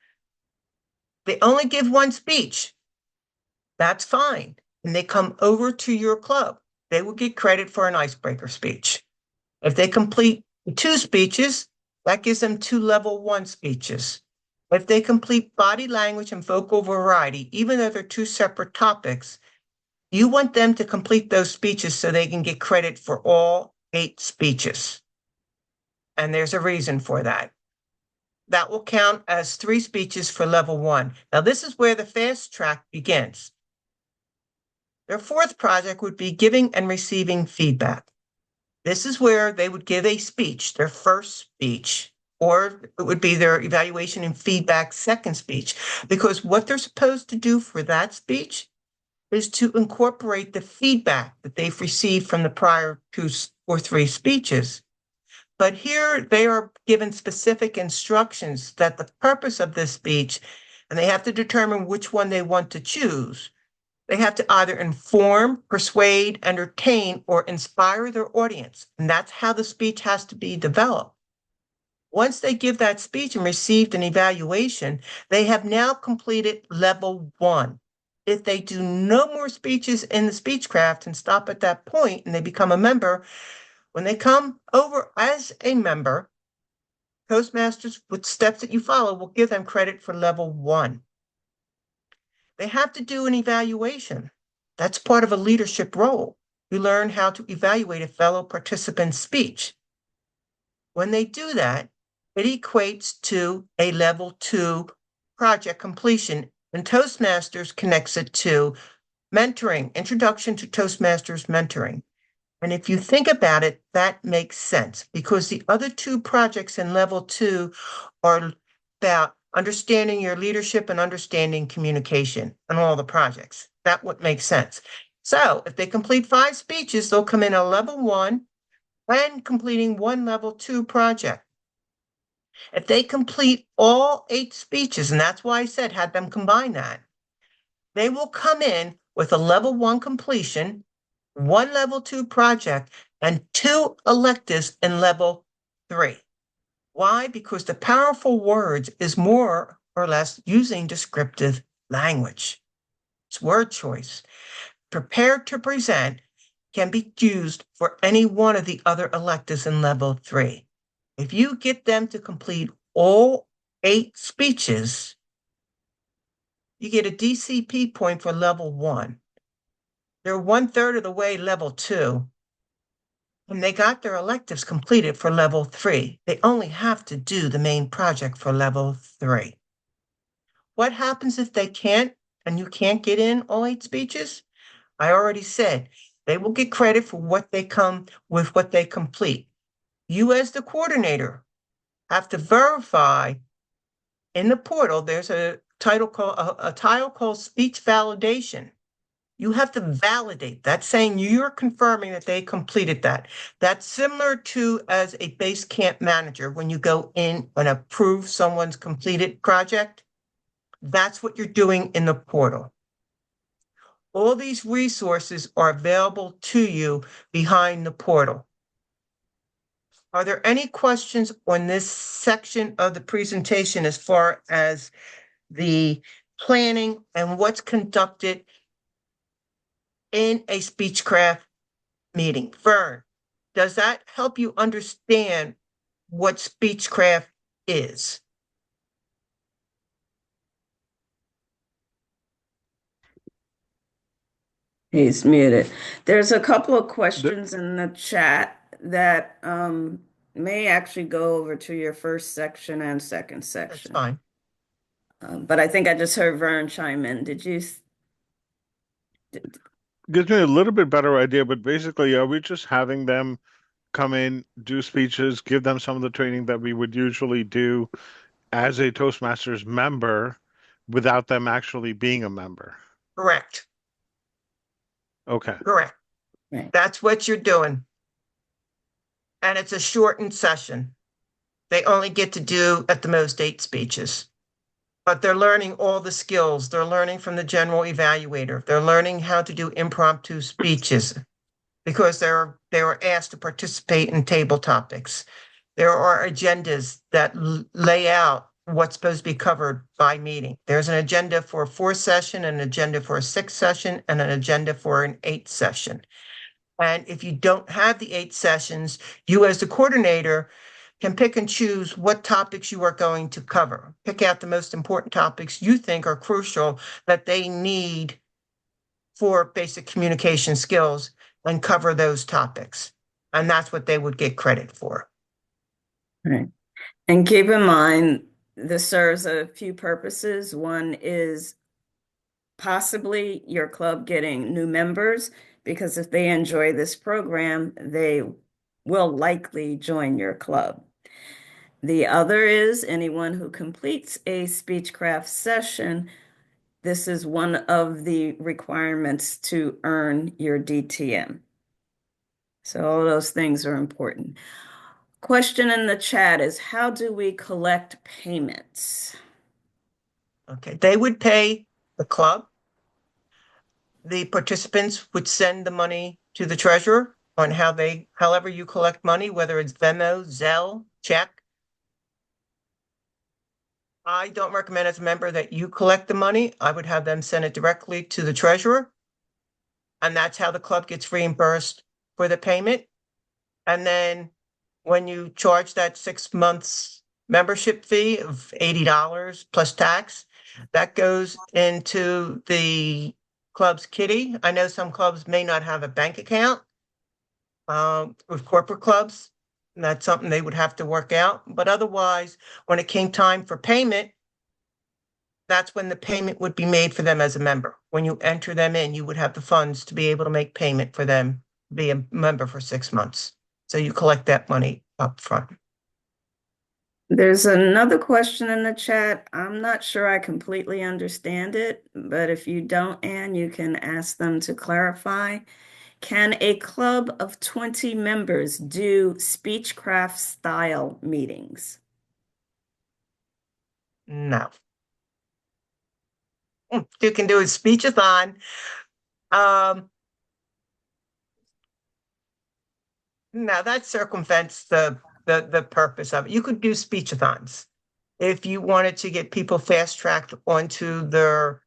They only give 1 speech. That's fine. And they come over to your club. They will get credit for an icebreaker speech. If they complete 2 speeches, that gives them 2 level 1 speeches. If they complete body language and vocal variety, even though they're 2 separate topics, you want them to complete those speeches so they can get credit for all 8 speeches. And there's a reason for that. That will count as 3 speeches for level 1. Now, this is where the fast track begins. Their 4th project would be giving and receiving feedback. This is where they would give a speech, their first speech, or it would be their evaluation and feedback second speech, because what they're supposed to do for that speech is to incorporate the feedback that they've received from the prior 2 or 3 speeches. But here they are given specific instructions that the purpose of this speech, and they have to determine which one they want to choose. They have to either inform, persuade, entertain, or inspire their audience. And that's how the speech has to be developed. Once they give that speech and received an evaluation, they have now completed level 1. If they do no more speeches in the Speechcraft and stop at that point and they become a member, when they come over as a member, Toastmasters, with steps that you follow, will give them credit for level 1. They have to do an evaluation. That's part of a leadership role. You learn how to evaluate a fellow participant's speech. When they do that, it equates to a level 2 project completion And Toastmasters connects it to mentoring, introduction to Toastmasters mentoring. And if you think about it, that makes sense because the other two projects in level 2 are about understanding your leadership and understanding communication on all the projects. That would make sense. So if they complete 5 speeches, they'll come in at level 1 and completing one level 2 project. If they complete all 8 speeches, and that's why I said had them combine that, they will come in with a level 1 completion, 1 level 2 project, and 2 electives in level 3. Why? Because the powerful words is more or less using descriptive language. It's word choice. Prepared to present can be used for any one of the other electives in level 3. If you get them to complete all 8 speeches, you get a DCP point for level 1. They're 1/3 of the way level 2, and they got their electives completed for level 3. They only have to do the main project for level 3. What happens if they can't and you can't get in all 8 speeches? I already said they will get credit for what they come with, what they complete. You, as the coordinator, have to verify in the portal. There's a tile called speech validation. You have to validate that, saying you're confirming that they completed that. That's similar to as a base camp manager when you go in and approve someone's completed project. That's what you're doing in the portal. All these resources are available to you behind the portal. Are there any questions on this section of the presentation as far as the planning and what's conducted in a Speechcraft meeting? Vern, does that help you understand what Speechcraft is? He's muted. There's a couple of questions in the chat that may actually go over to your first section and second That's section. fine. But I think I just heard Vern chime in. Did you? Gives me a little bit better idea, but basically, are we just having them come in, do speeches, give them some of the training that we would usually do as a Toastmasters member without them actually being a member? Correct. Okay. Correct. Right. That's what you're doing. And it's a shortened session. They only get to do at the most 8 speeches. But they're learning all the skills. They're learning from the general evaluator. They're learning how to do impromptu speeches because they were asked to participate in table topics. There are agendas that lay out what's supposed to be covered by meeting. There's an agenda for a 4 session, an agenda for a 6 session, and an agenda for an 8 session. And if you don't have the 8 sessions, you as the coordinator can pick and choose what topics you are going to cover. Pick out the most important topics you think are crucial that they need for basic communication skills and cover those topics. And that's what they would get credit for. Right. And keep in mind, this serves a few purposes. One is possibly your club getting new members, because if they enjoy this program, they will likely join your club. The other is anyone who completes a Speechcraft session. This is one of the requirements to earn your DTM. So all those things are important. Question in the chat is, how do we collect payments? Okay, they would pay the club. The participants would send the money to the treasurer on however you collect money, whether it's Venmo, Zelle, check. I don't recommend as a member that you collect the money. I would have them send it directly to the treasurer. And that's how the club gets reimbursed for the payment. And then when you charge that 6 months membership fee of $80 plus tax, that goes into the club's kitty. I know some clubs may not have a bank account with corporate clubs. And that's something they would have to work out. But otherwise, when it came time for payment, that's when the payment would be made for them as a member. When you enter them in, you would have the funds to be able to make payment for them, be a member for 6 months. So you collect that money up front. There's another question in the chat. I'm not sure I completely understand it, but if you don't, Anne, you can ask them to clarify. Can a club of 20 members do Speechcraft style meetings? No. You can do a speechathon. No, that circumvents the purpose of it. You could do speechathons. If you wanted to get people fast tracked onto their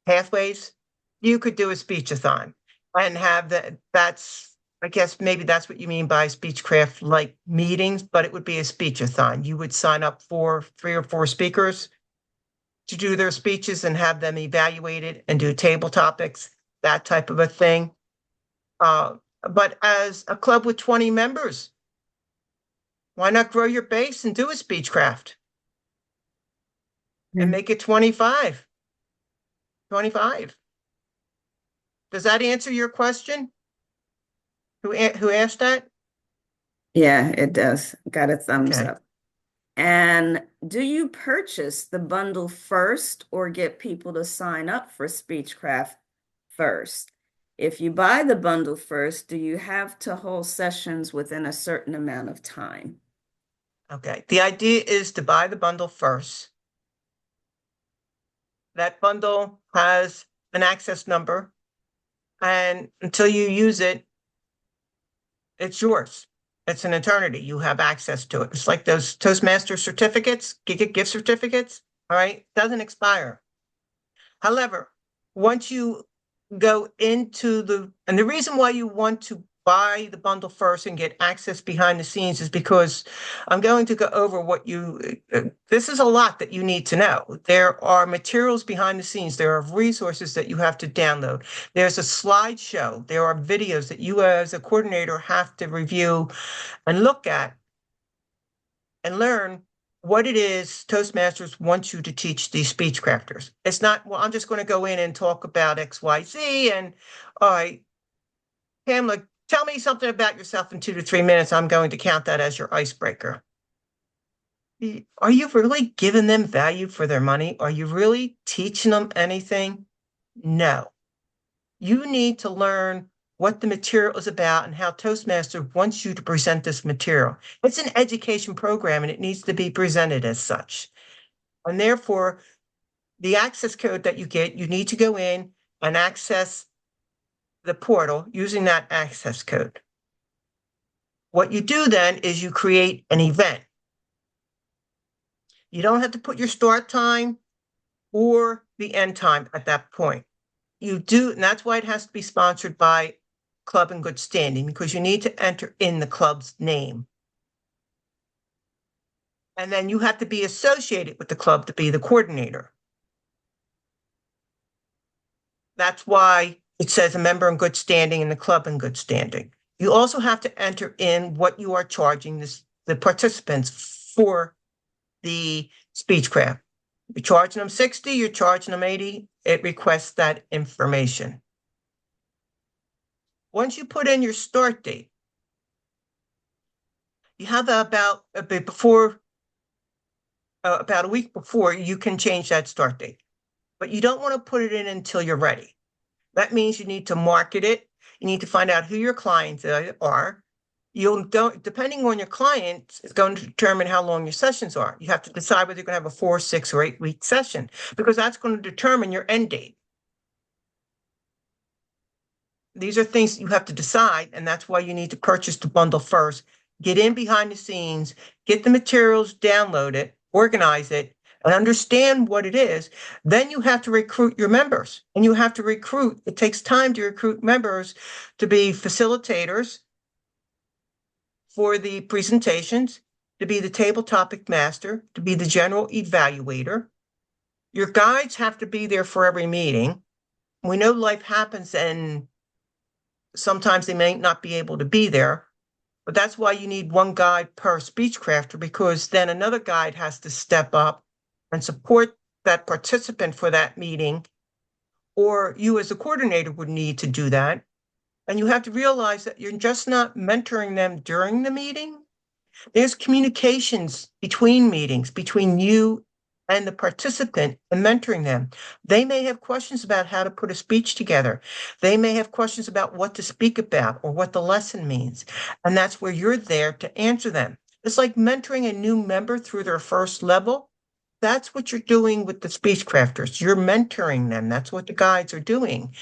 pathways, you could do a speechathon and have that's, I guess maybe that's what you mean by Speechcraft like meetings, but it would be a speechathon. You would sign up for 3 or 4 speakers to do their speeches and have them evaluated and do table topics, that type of a thing. But as a club with 20 members, why not grow your base and do a Speechcraft and make it 25? 25. Does that answer your question? Who asked that? Yeah, it does. Got a thumbs Okay. up. And do you purchase the bundle first or get people to sign up for Speechcraft first? If you buy the bundle first, do you have to hold sessions within a certain amount of time? Okay. The idea is to buy the bundle first. That bundle has an access number, and until you use it, it's yours. It's an eternity. You have access to it. It's like those Toastmaster certificates, gift certificates. All right. Doesn't expire. However, once you go into and the reason why you want to buy the bundle first and get access behind the scenes is because I'm going to go over this is a lot that you need to know. There are materials behind the scenes. There are resources that you have to download. There's a slideshow. There are videos that you as a coordinator have to review and look at and learn what it is Toastmasters wants you to teach these speech crafters. It's not, well, I'm just going to go in and talk about XYZ and, all right, Pamela, tell me something about yourself in 2 to 3 minutes. I'm going to count that as your icebreaker. Are you really giving them value for their money? Are you really teaching them anything? No. You need to learn what the material is about and how Toastmaster wants you to present this material. It's an education program and it needs to be presented as such. And therefore, the access code that you get, you need to go in and access the portal using that access code. What you do then is you create an event. You don't have to put your start time or the end time at that point. You do, and that's why it has to be sponsored by Club in Good Standing, because you need to enter in the club's name. And then you have to be associated with the club to be the coordinator. That's why it says a member in good standing and the club in good standing. You also have to enter in what you are charging the participants for the Speechcraft. You're charging them 60, you're charging them 80, it requests that information. Once you put in your start date, you have about a week before you can change that start date, but you don't want to put it in until you're ready. That means you need to market it. You need to find out who your clients are. Depending on your clients, it's going to determine how long your sessions are. You have to decide whether you're going to have a 4, 6, or 8 week session, because that's going to determine your end date. These are things you have to decide, and that's why you need to purchase the bundle first. Get in behind the scenes, get the materials, download it, organize it, and understand what it is. Then you have to recruit your members, and you have to recruit. It takes time to recruit members to be facilitators for the presentations, to be the table topic master, to be the general evaluator. Your guides have to be there for every meeting. We know life happens and sometimes they may not be able to be there, but that's why you need one guide per speech crafter, because then another guide has to step up and support that participant for that meeting, or you as a coordinator would need to do that. And you have to realize that you're just not mentoring them during the meeting. There's communications between meetings, between you and the participant and mentoring them. They may have questions about how to put a speech together. They may have questions about what to speak about or what the lesson means. And that's where you're there to answer them. It's like mentoring a new member through their first level. That's what you're doing with the speech crafters. You're mentoring them. That's what the guides are doing.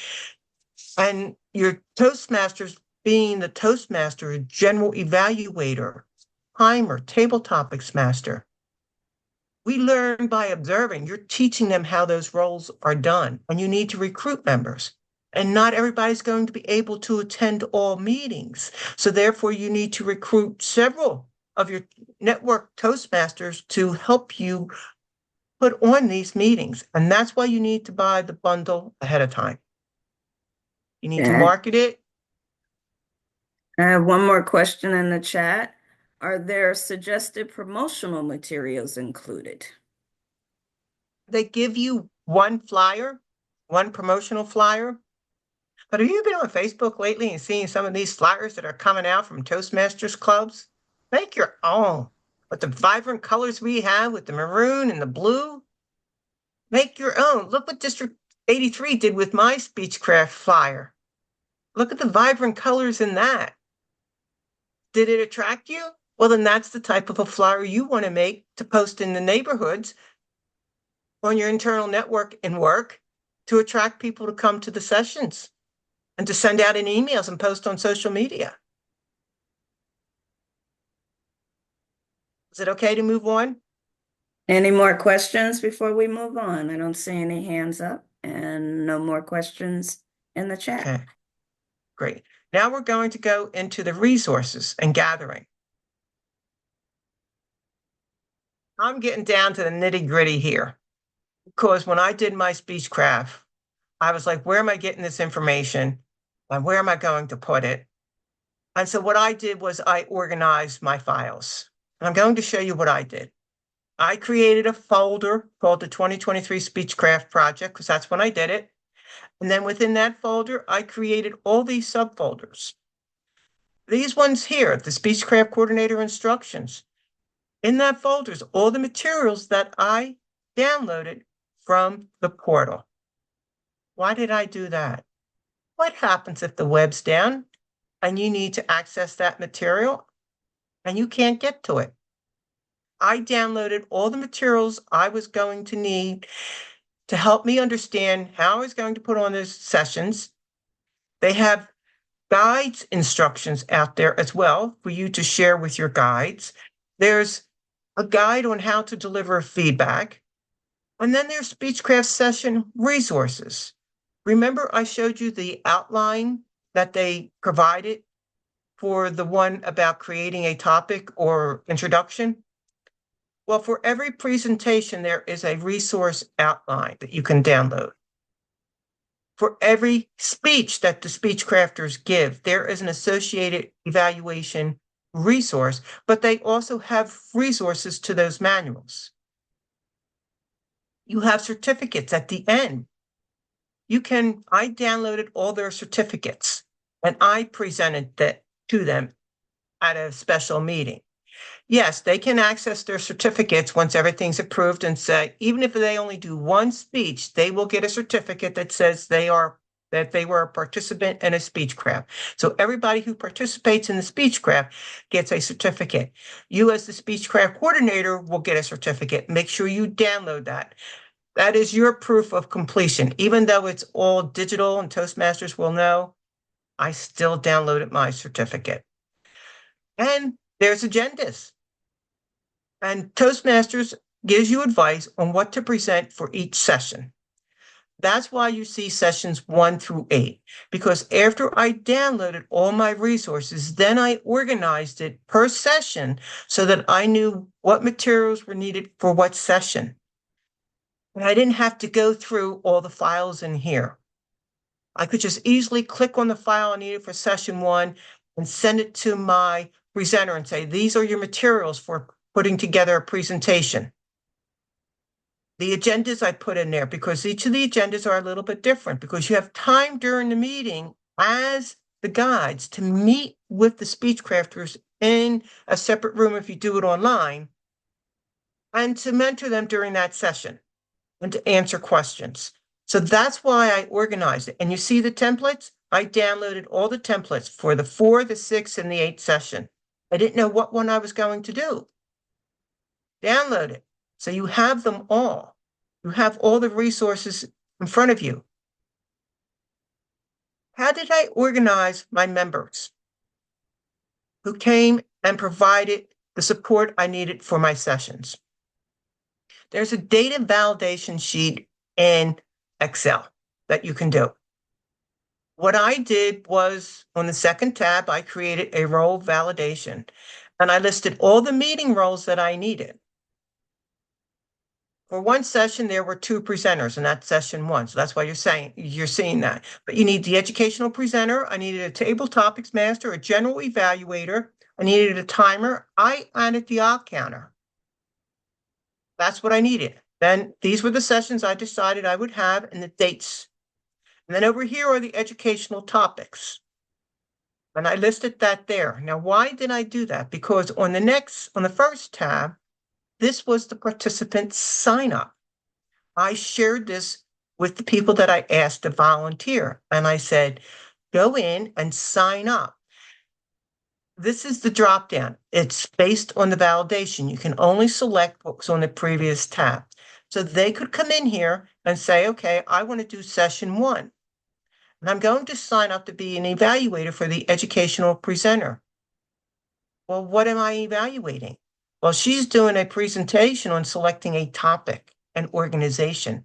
And your Toastmasters being the Toastmaster, general evaluator, timer, table topics master. We learn by observing. You're teaching them how those roles are done, and you need to recruit members. And not everybody's going to be able to attend all meetings. So therefore, you need to recruit several of your network Toastmasters to help you put on these meetings. And that's why you need to buy the bundle ahead of time. You need to Yeah. market it. I have one more question in the chat. Are there suggested promotional materials included? They give you one flyer, one promotional flyer. But have you been on Facebook lately and seen some of these flyers that are coming out from Toastmasters clubs? Make your own. With the vibrant colors we have with the maroon and the blue, make your own. Look what District 83 did with my Speechcraft flyer. Look at the vibrant colors in that. Did it attract you? Well, then that's the type of a flyer you want to make to post in the neighborhoods on your internal network and work to attract people to come to the sessions and to send out in emails and post on social media. Is it okay to move on? Any more questions before we move on? I don't see any hands up and no more questions in the chat. Okay, great. Now we're going to go into the resources and gathering. I'm getting down to the nitty gritty here because when I did my Speechcraft, I was like, where am I getting this information? And where am I going to put it? And so what I did was I organized my files. And I'm going to show you what I did. I created a folder called the 2023 Speechcraft Project because that's when I did it. And then within that folder, I created all these subfolders. These ones here, the Speechcraft Coordinator instructions. In that folder is all the materials that I downloaded from the portal. Why did I do that? What happens if the web's down and you need to access that material and you can't get to it? I downloaded all the materials I was going to need to help me understand how I was going to put on those sessions. They have guides instructions out there as well for you to share with your guides. There's a guide on how to deliver feedback. And then there's Speechcraft session resources. Remember, I showed you the outline that they provided for the one about creating a topic or introduction? Well, for every presentation, there is a resource outline that you can download. For every speech that the speech crafters give, there is an associated evaluation resource, but they also have resources to those manuals. You have certificates at the end. I downloaded all their certificates and I presented that to them at a special meeting. Yes, they can access their certificates once everything's approved and say, even if they only do one speech, they will get a certificate that says they were a participant in a Speechcraft. So everybody who participates in the Speechcraft gets a certificate. You as the Speechcraft coordinator will get a certificate. Make sure you download that. That is your proof of completion. Even though it's all digital and Toastmasters will know, I still downloaded my certificate. And there's agendas. And Toastmasters gives you advice on what to present for each session. That's why you see sessions 1 through 8, because after I downloaded all my resources, then I organized it per session so that I knew what materials were needed for what session. And I didn't have to go through all the files in here. I could just easily click on the file I needed for session 1 and send it to my presenter and say, these are your materials for putting together a presentation. The agendas I put in there because each of the agendas are a little bit different because you have time during the meeting as the guides to meet with the speech crafters in a separate room if you do it online and to mentor them during that session and to answer questions. So that's why I organized it. And you see the templates? I downloaded all the templates for the 4, the 6, and the 8 session. I didn't know what one I was going to do. Download it. So you have them all. You have all the resources in front of you. How did I organize my members who came and provided the support I needed for my sessions? There's a data validation sheet in Excel that you can do. What I did was on the second tab, I created a role validation and I listed all the meeting roles that I needed. For one session, there were 2 presenters, and that's session 1. So that's why you're seeing that. But you need the educational presenter. I needed a table topics master, a general evaluator. I needed a timer. I added the op counter. That's what I needed. Then these were the sessions I decided I would have and the dates. And then over here are the educational topics. And I listed that there. Now, why did I do that? Because on the first tab, this was the participant sign up. I shared this with the people that I asked to volunteer. And I said, go in and sign up. This is the drop down. It's based on the validation. You can only select what was on the previous tab. So they could come in here and say, okay, I want to do session 1. And I'm going to sign up to be an evaluator for the educational presenter. Well, what am I evaluating? Well, she's doing a presentation on selecting a topic and organization.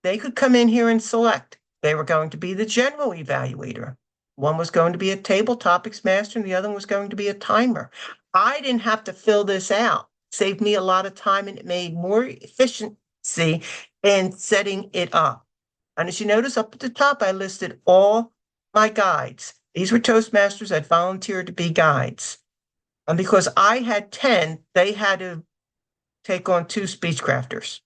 They could come in here and select. They were going to be the general evaluator. One was going to be a table topics master and the other one was going to be a timer. I didn't have to fill this out. Saved me a lot of time and it made more efficiency in setting it up. And as you notice up at the top, I listed all my guides. These were Toastmasters that volunteered to be guides. And because I had 10, they had to take on 2 speech crafters.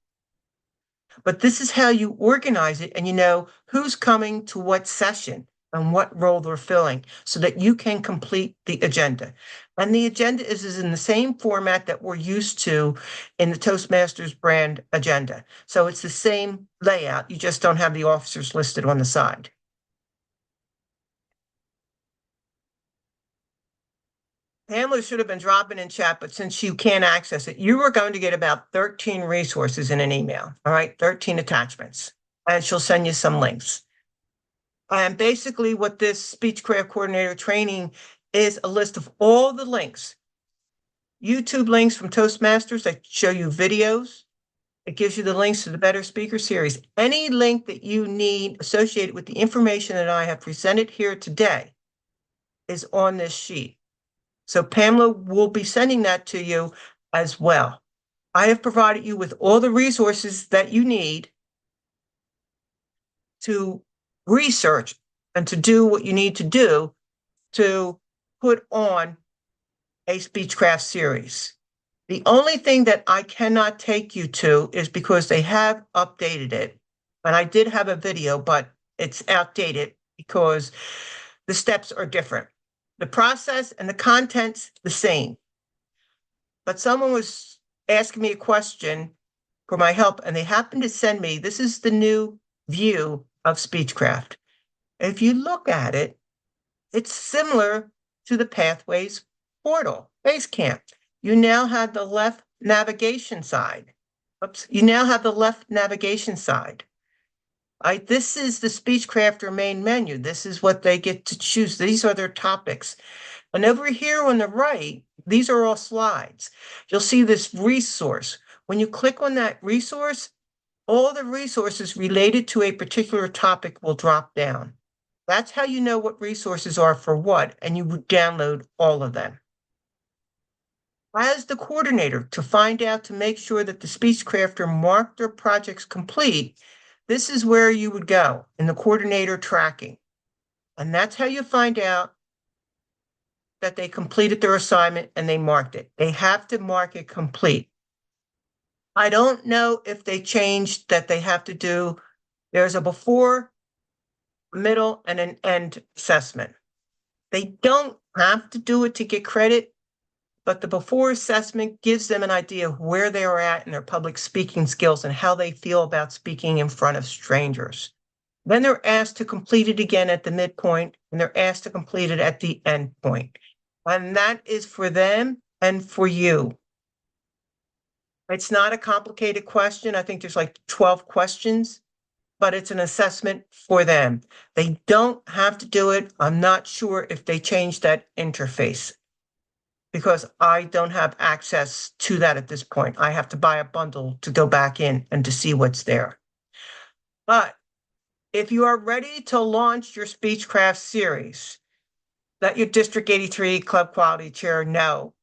But this is how you organize it and you know who's coming to what session and what role they're filling so that you can complete the agenda. And the agenda is in the same format that we're used to in the Toastmasters brand agenda. So it's the same layout. You just don't have the officers listed on the side. Pamela should have been dropping in chat, but since you can't access it, you are going to get about 13 resources in an email. All right, 13 attachments. And she'll send you some links. And basically what this Speechcraft Coordinator training is a list of all the links. YouTube links from Toastmasters that show you videos. It gives you the links to the Better Speaker series. Any link that you need associated with the information that I have presented here today is on this sheet. So Pamela will be sending that to you as well. I have provided you with all the resources that you need to research and to do what you need to do to put on a Speechcraft series. The only thing that I cannot take you to is because they have updated it. And I did have a video, but it's outdated because the steps are different. The process and the content's the same. But someone was asking me a question for my help, and they happened to send me, this is the new view of Speechcraft. If you look at it, it's similar to the Pathways portal, Basecamp. You now have the left navigation side. Oops, you now have the left navigation side. This is the Speechcrafter main menu. This is what they get to choose. These are their topics. And over here on the right, these are all slides. You'll see this resource. When you click on that resource, all the resources related to a particular topic will drop down. That's how you know what resources are for what, and you would download all of them. As the coordinator, to find out to make sure that the Speechcrafter marked their projects complete, this is where you would go in the coordinator tracking. And that's how you find out that they completed their assignment and they marked it. They have to mark it complete. I don't know if they changed that they have to do, there's a before, middle, and an end assessment. They don't have to do it to get credit, but the before assessment gives them an idea of where they are at in their public speaking skills and how they feel about speaking in front of strangers. Then they're asked to complete it again at the midpoint, and they're asked to complete it at the end point. And that is for them and for you. It's not a complicated question. I think there's like 12 questions, but it's an assessment for them. They don't have to do it. I'm not sure if they changed that interface because I don't have access to that at this point. I have to buy a bundle to go back in and to see what's there. But if you are ready to launch your Speechcraft series, let your District 83 Club Quality Chair know.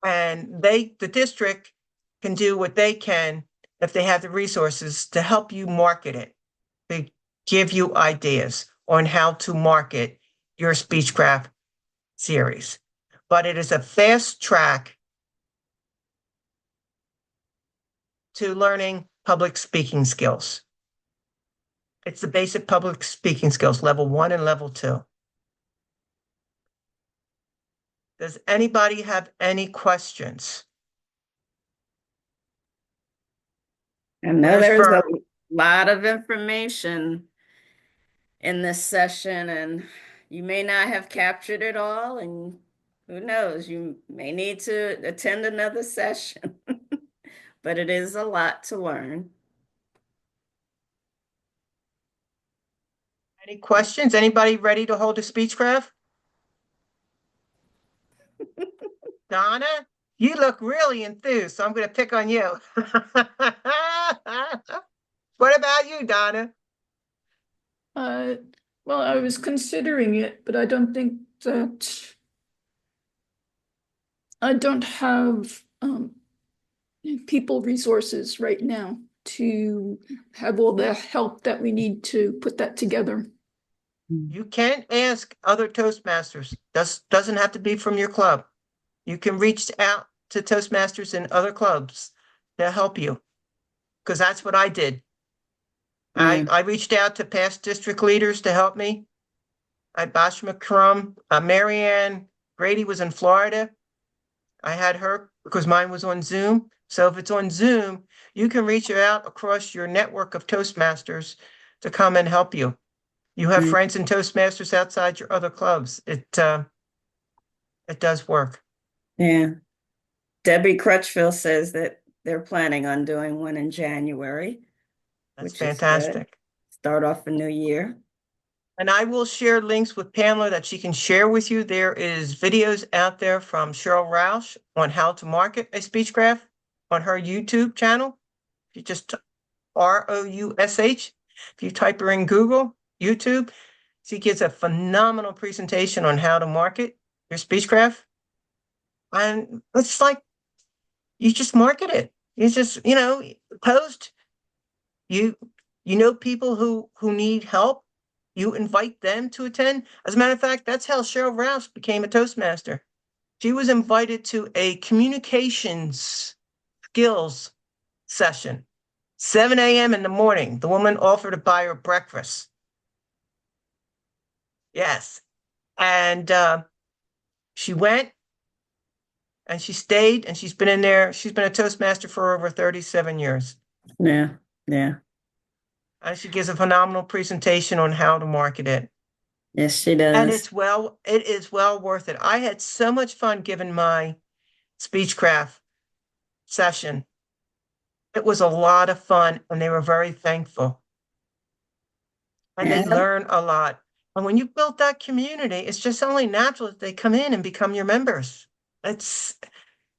And the district can do what they can if they have the resources to help you market it, to give you ideas on how to market your Speechcraft series. But it is a fast track to learning public speaking skills. It's the basic public speaking skills, level 1 and level 2. Does anybody have any questions? I know Where's there's a Vern? lot of information in this session, and you may not have captured it all, and who knows, you may need to attend another session. But it is a lot to learn. Any questions? Anybody ready to hold a Speechcraft? Donna, you look really enthused, so I'm going to pick on you. What about you, Donna? Uh, well, I was considering it, but I don't think that I don't have people resources right now to have all the help that we need to put that together. You can ask other Toastmasters. Doesn't have to be from your club. You can reach out to Toastmasters in other clubs to help you. Because that's what I did. Yeah. I reached out to past district leaders to help me. Bosh McCrum, Marianne Grady was in Florida. I had her because mine was on Zoom. So if it's on Zoom, you can reach out across your network of Toastmasters to come and help you. You have Mm. friends in Toastmasters outside your other clubs. It does work. Yeah. Debbie Crutchfield says that they're planning on doing one in January, That's which is good. fantastic. Start off a new year. And I will share links with Pamela that she can share with you. There is videos out there from Cheryl Roush on how to market a Speechcraft on her YouTube channel. If you just ROUSH, if you type her in Google, YouTube, she gives a phenomenal presentation on how to market your Speechcraft. And it's like, you just market it. You just, post, you know people who need help. You invite them to attend. As a matter of fact, that's how Cheryl Rouse became a Toastmaster. She was invited to a communications skills session, 7 a.m. in the morning. The woman offered to buy her breakfast. Yes. And she went and she stayed and she's been in there. She's been a Toastmaster for over 37 years. Yeah. Yeah. And she gives a phenomenal presentation on how to market it. Yes, she And does. it is well worth it. I had so much fun giving my Speechcraft session. It was a lot of fun and they were very thankful. And they Yeah. learn a lot. And when you build that community, it's just only natural that they come in and become your members. It's,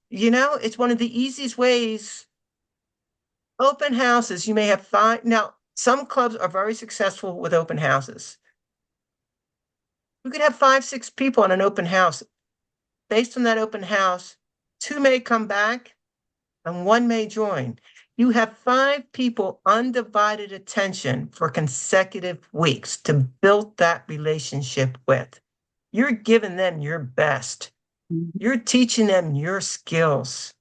it's one of the easiest ways. Open houses, you may have 5. Now, some clubs are very successful with open houses. You could have 5, 6 people on an open house. Based on that open house, 2 may come back and 1 may join. You have 5 people undivided attention for consecutive weeks to build that relationship with. You're giving them your best. You're teaching them your skills.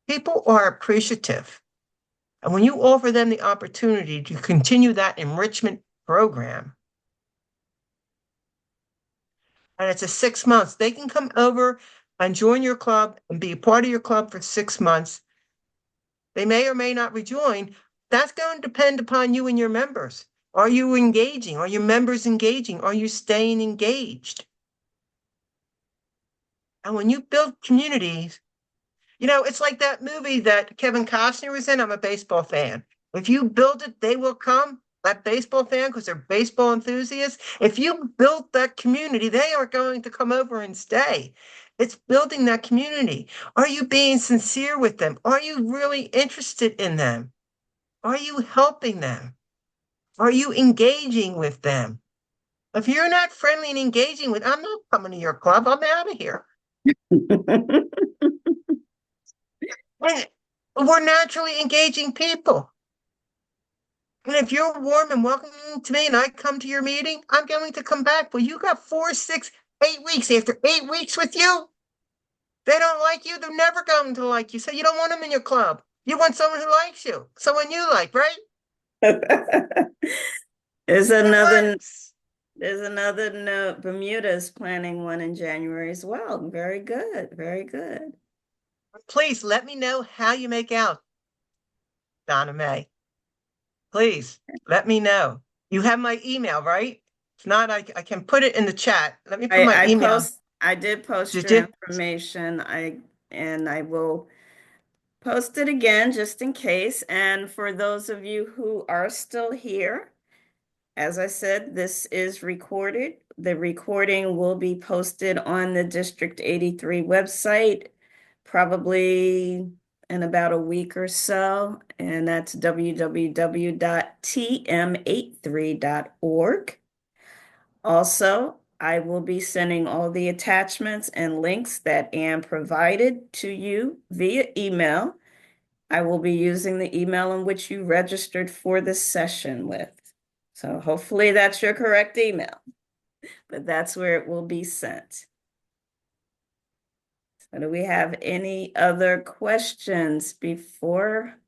People are appreciative. And when you offer them the opportunity to continue that enrichment program, and it's a 6 months, they can come over and join your club and be a part of your club for 6 months. They may or may not rejoin. That's going to depend upon you and your members. Are you engaging? Are your members engaging? Are you staying engaged? And when you build communities, it's like that movie that Kevin Costner was in. I'm a baseball fan. If you build it, they will come. That baseball fan, because they're baseball enthusiasts. If you build that community, they are going to come over and stay. It's building that community. Are you being sincere with them? Are you really interested in them? Are you helping them? Are you engaging with them? If you're not friendly and engaging with, I'm not coming to your club. I'm out of here. And we're naturally engaging people. And if you're warm and welcoming to me and I come to your meeting, I'm going to come back. Well, you got 4, 6, 8 weeks. After 8 weeks with you, they don't like you. They're never going to like you. So you don't want them in your club. You want someone who likes you, someone you like, right? There's It another works. there's another note. Bermuda is planning one in January as well. Very good. Very good. Please let me know how you make out, Donna Mae. Please let me know. You have my email, right? If not, I can put it in the chat. Let me put my email. I did post Did your you? information. I will post it again just in case. And for those of you who are still here, as I said, this is recorded. The recording will be posted on the District 83 website, probably in about a week or so, and that's www.tm83.org. Also, I will be sending all the attachments and links that Anne provided to you via email. I will be using the email in which you registered for this session with. So hopefully that's your correct email, but that's where it will be sent. So do we have any other questions before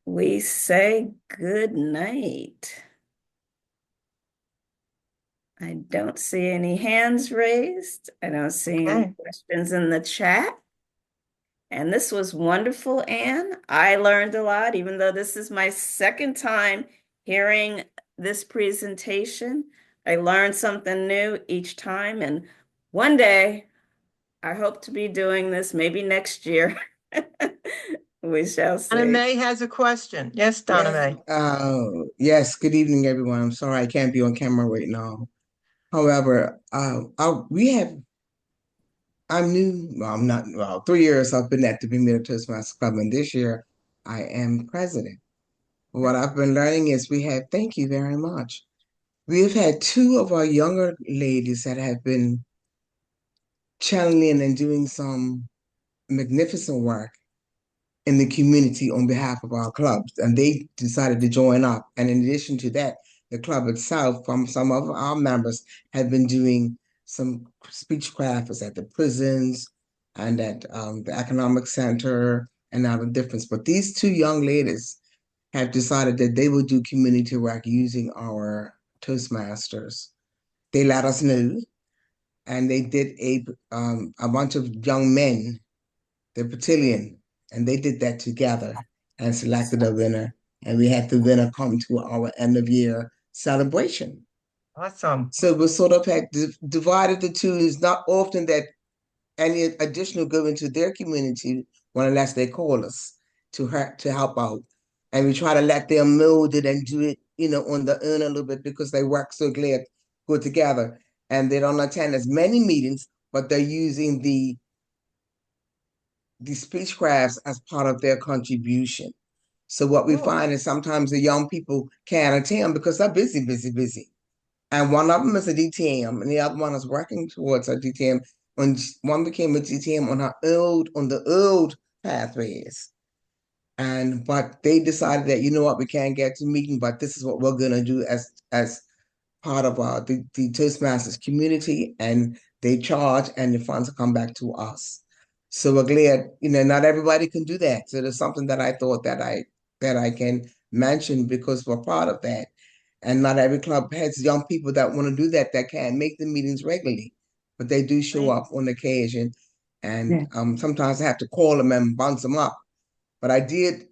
we say good night? I don't see any hands raised. I don't see any questions in the chat. And this was wonderful, Anne. I learned a lot, even though this is my second time hearing this presentation. I learned something new each time. And one day, I hope to be doing this, maybe next year. We shall Donna see. Mae has a question. Yes, Donna Mae. Yes, good evening, everyone. I'm sorry I can't be on camera right now. However, I'm new. Well, I'm not, well, 3 years I've been at the Bermuda Toastmasters Club, and this year I am president. What I've been learning is thank you very much. We've had two of our younger ladies that have been channeling and doing some magnificent work in the community on behalf of our clubs, and they decided to join up. And in addition to that, the club itself, from some of our members, have been doing some speech crafts at the prisons and at the economic center and out of difference. But these two young ladies have decided that they will do community work using our Toastmasters. They let us know, and they did a bunch of young men, the battalion, and they did that together and selected a winner. And we had the winner come to our end of year celebration. Awesome. So we sort of had divided the two. It's not often that any additional go into their community, unless they call us to help out. And we try to let them mold it and do it, on the earn a little bit, because they work so good together. And they don't attend as many meetings, but they're using the Speechcrafts as part of their contribution. So what we find is sometimes the young people can't attend because they're busy, busy, busy. And one of them is a DTM, and the other one is working towards a DTM. When one became a DTM on the old pathways, but they decided that, you know what, we can't get to meeting, but this is what we're gonna do as part of the Toastmasters community, and they charge, and the funds come back to us. So we're glad, not everybody can do that. So there's something that I thought that that I can mention because we're part of that. And not every club has young people that want to do that can't make the meetings regularly, but they do show Right. up on occasion. And Yeah. sometimes I have to call them and bounce them up. But I did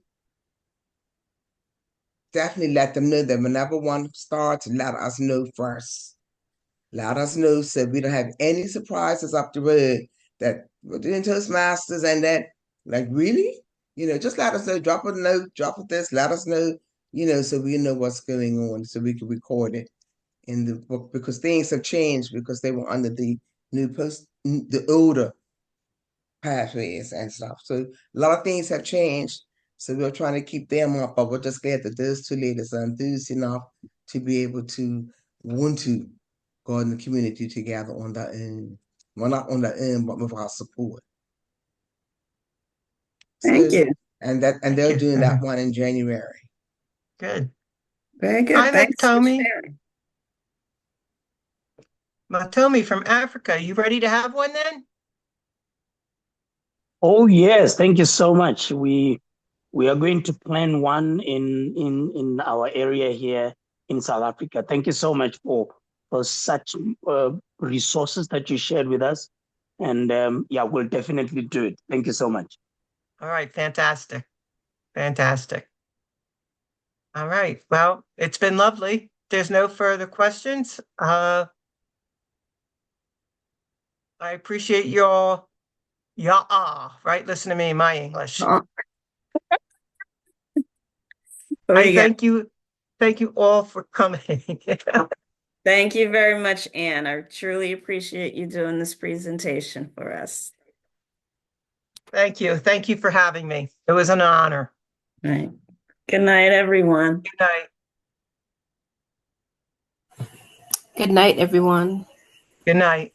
definitely let them know that whenever one starts, let us know first. Let us know so we don't have any surprises up the road that we're doing Toastmasters and that, like, really? Just let us know, drop a note, drop a this, let us know, so we know what's going on, so we can record it in the book because things have changed because they were under the the older pathways and stuff. So a lot of things have changed. So we're trying to keep them up, but we're just glad that those two ladies are enthused enough to be able to want to go in the community together on their own. Well, not on their own, but with our support. Thank So you. and Thank they're you. doing that one in January. Good. Very Hi, good. Thanks for Matomi. sharing. Matomi from Africa. You ready to have one then? Oh yes, thank you so much. We are going to plan one in our area here in South Africa. Thank you so much for such resources that you shared with us, and yeah, we'll definitely do it. Thank you so much. All right, fantastic. Fantastic. All right. Well, it's been lovely. There's no further questions. I appreciate your right? Listen to me, my English. Oh, I we got. thank you all for coming. Thank you very much, Anne. I truly appreciate you doing this presentation for us. Thank you. Thank you for having me. It was an honor. All right. Good night, everyone. Good night. Good night, everyone. Good night.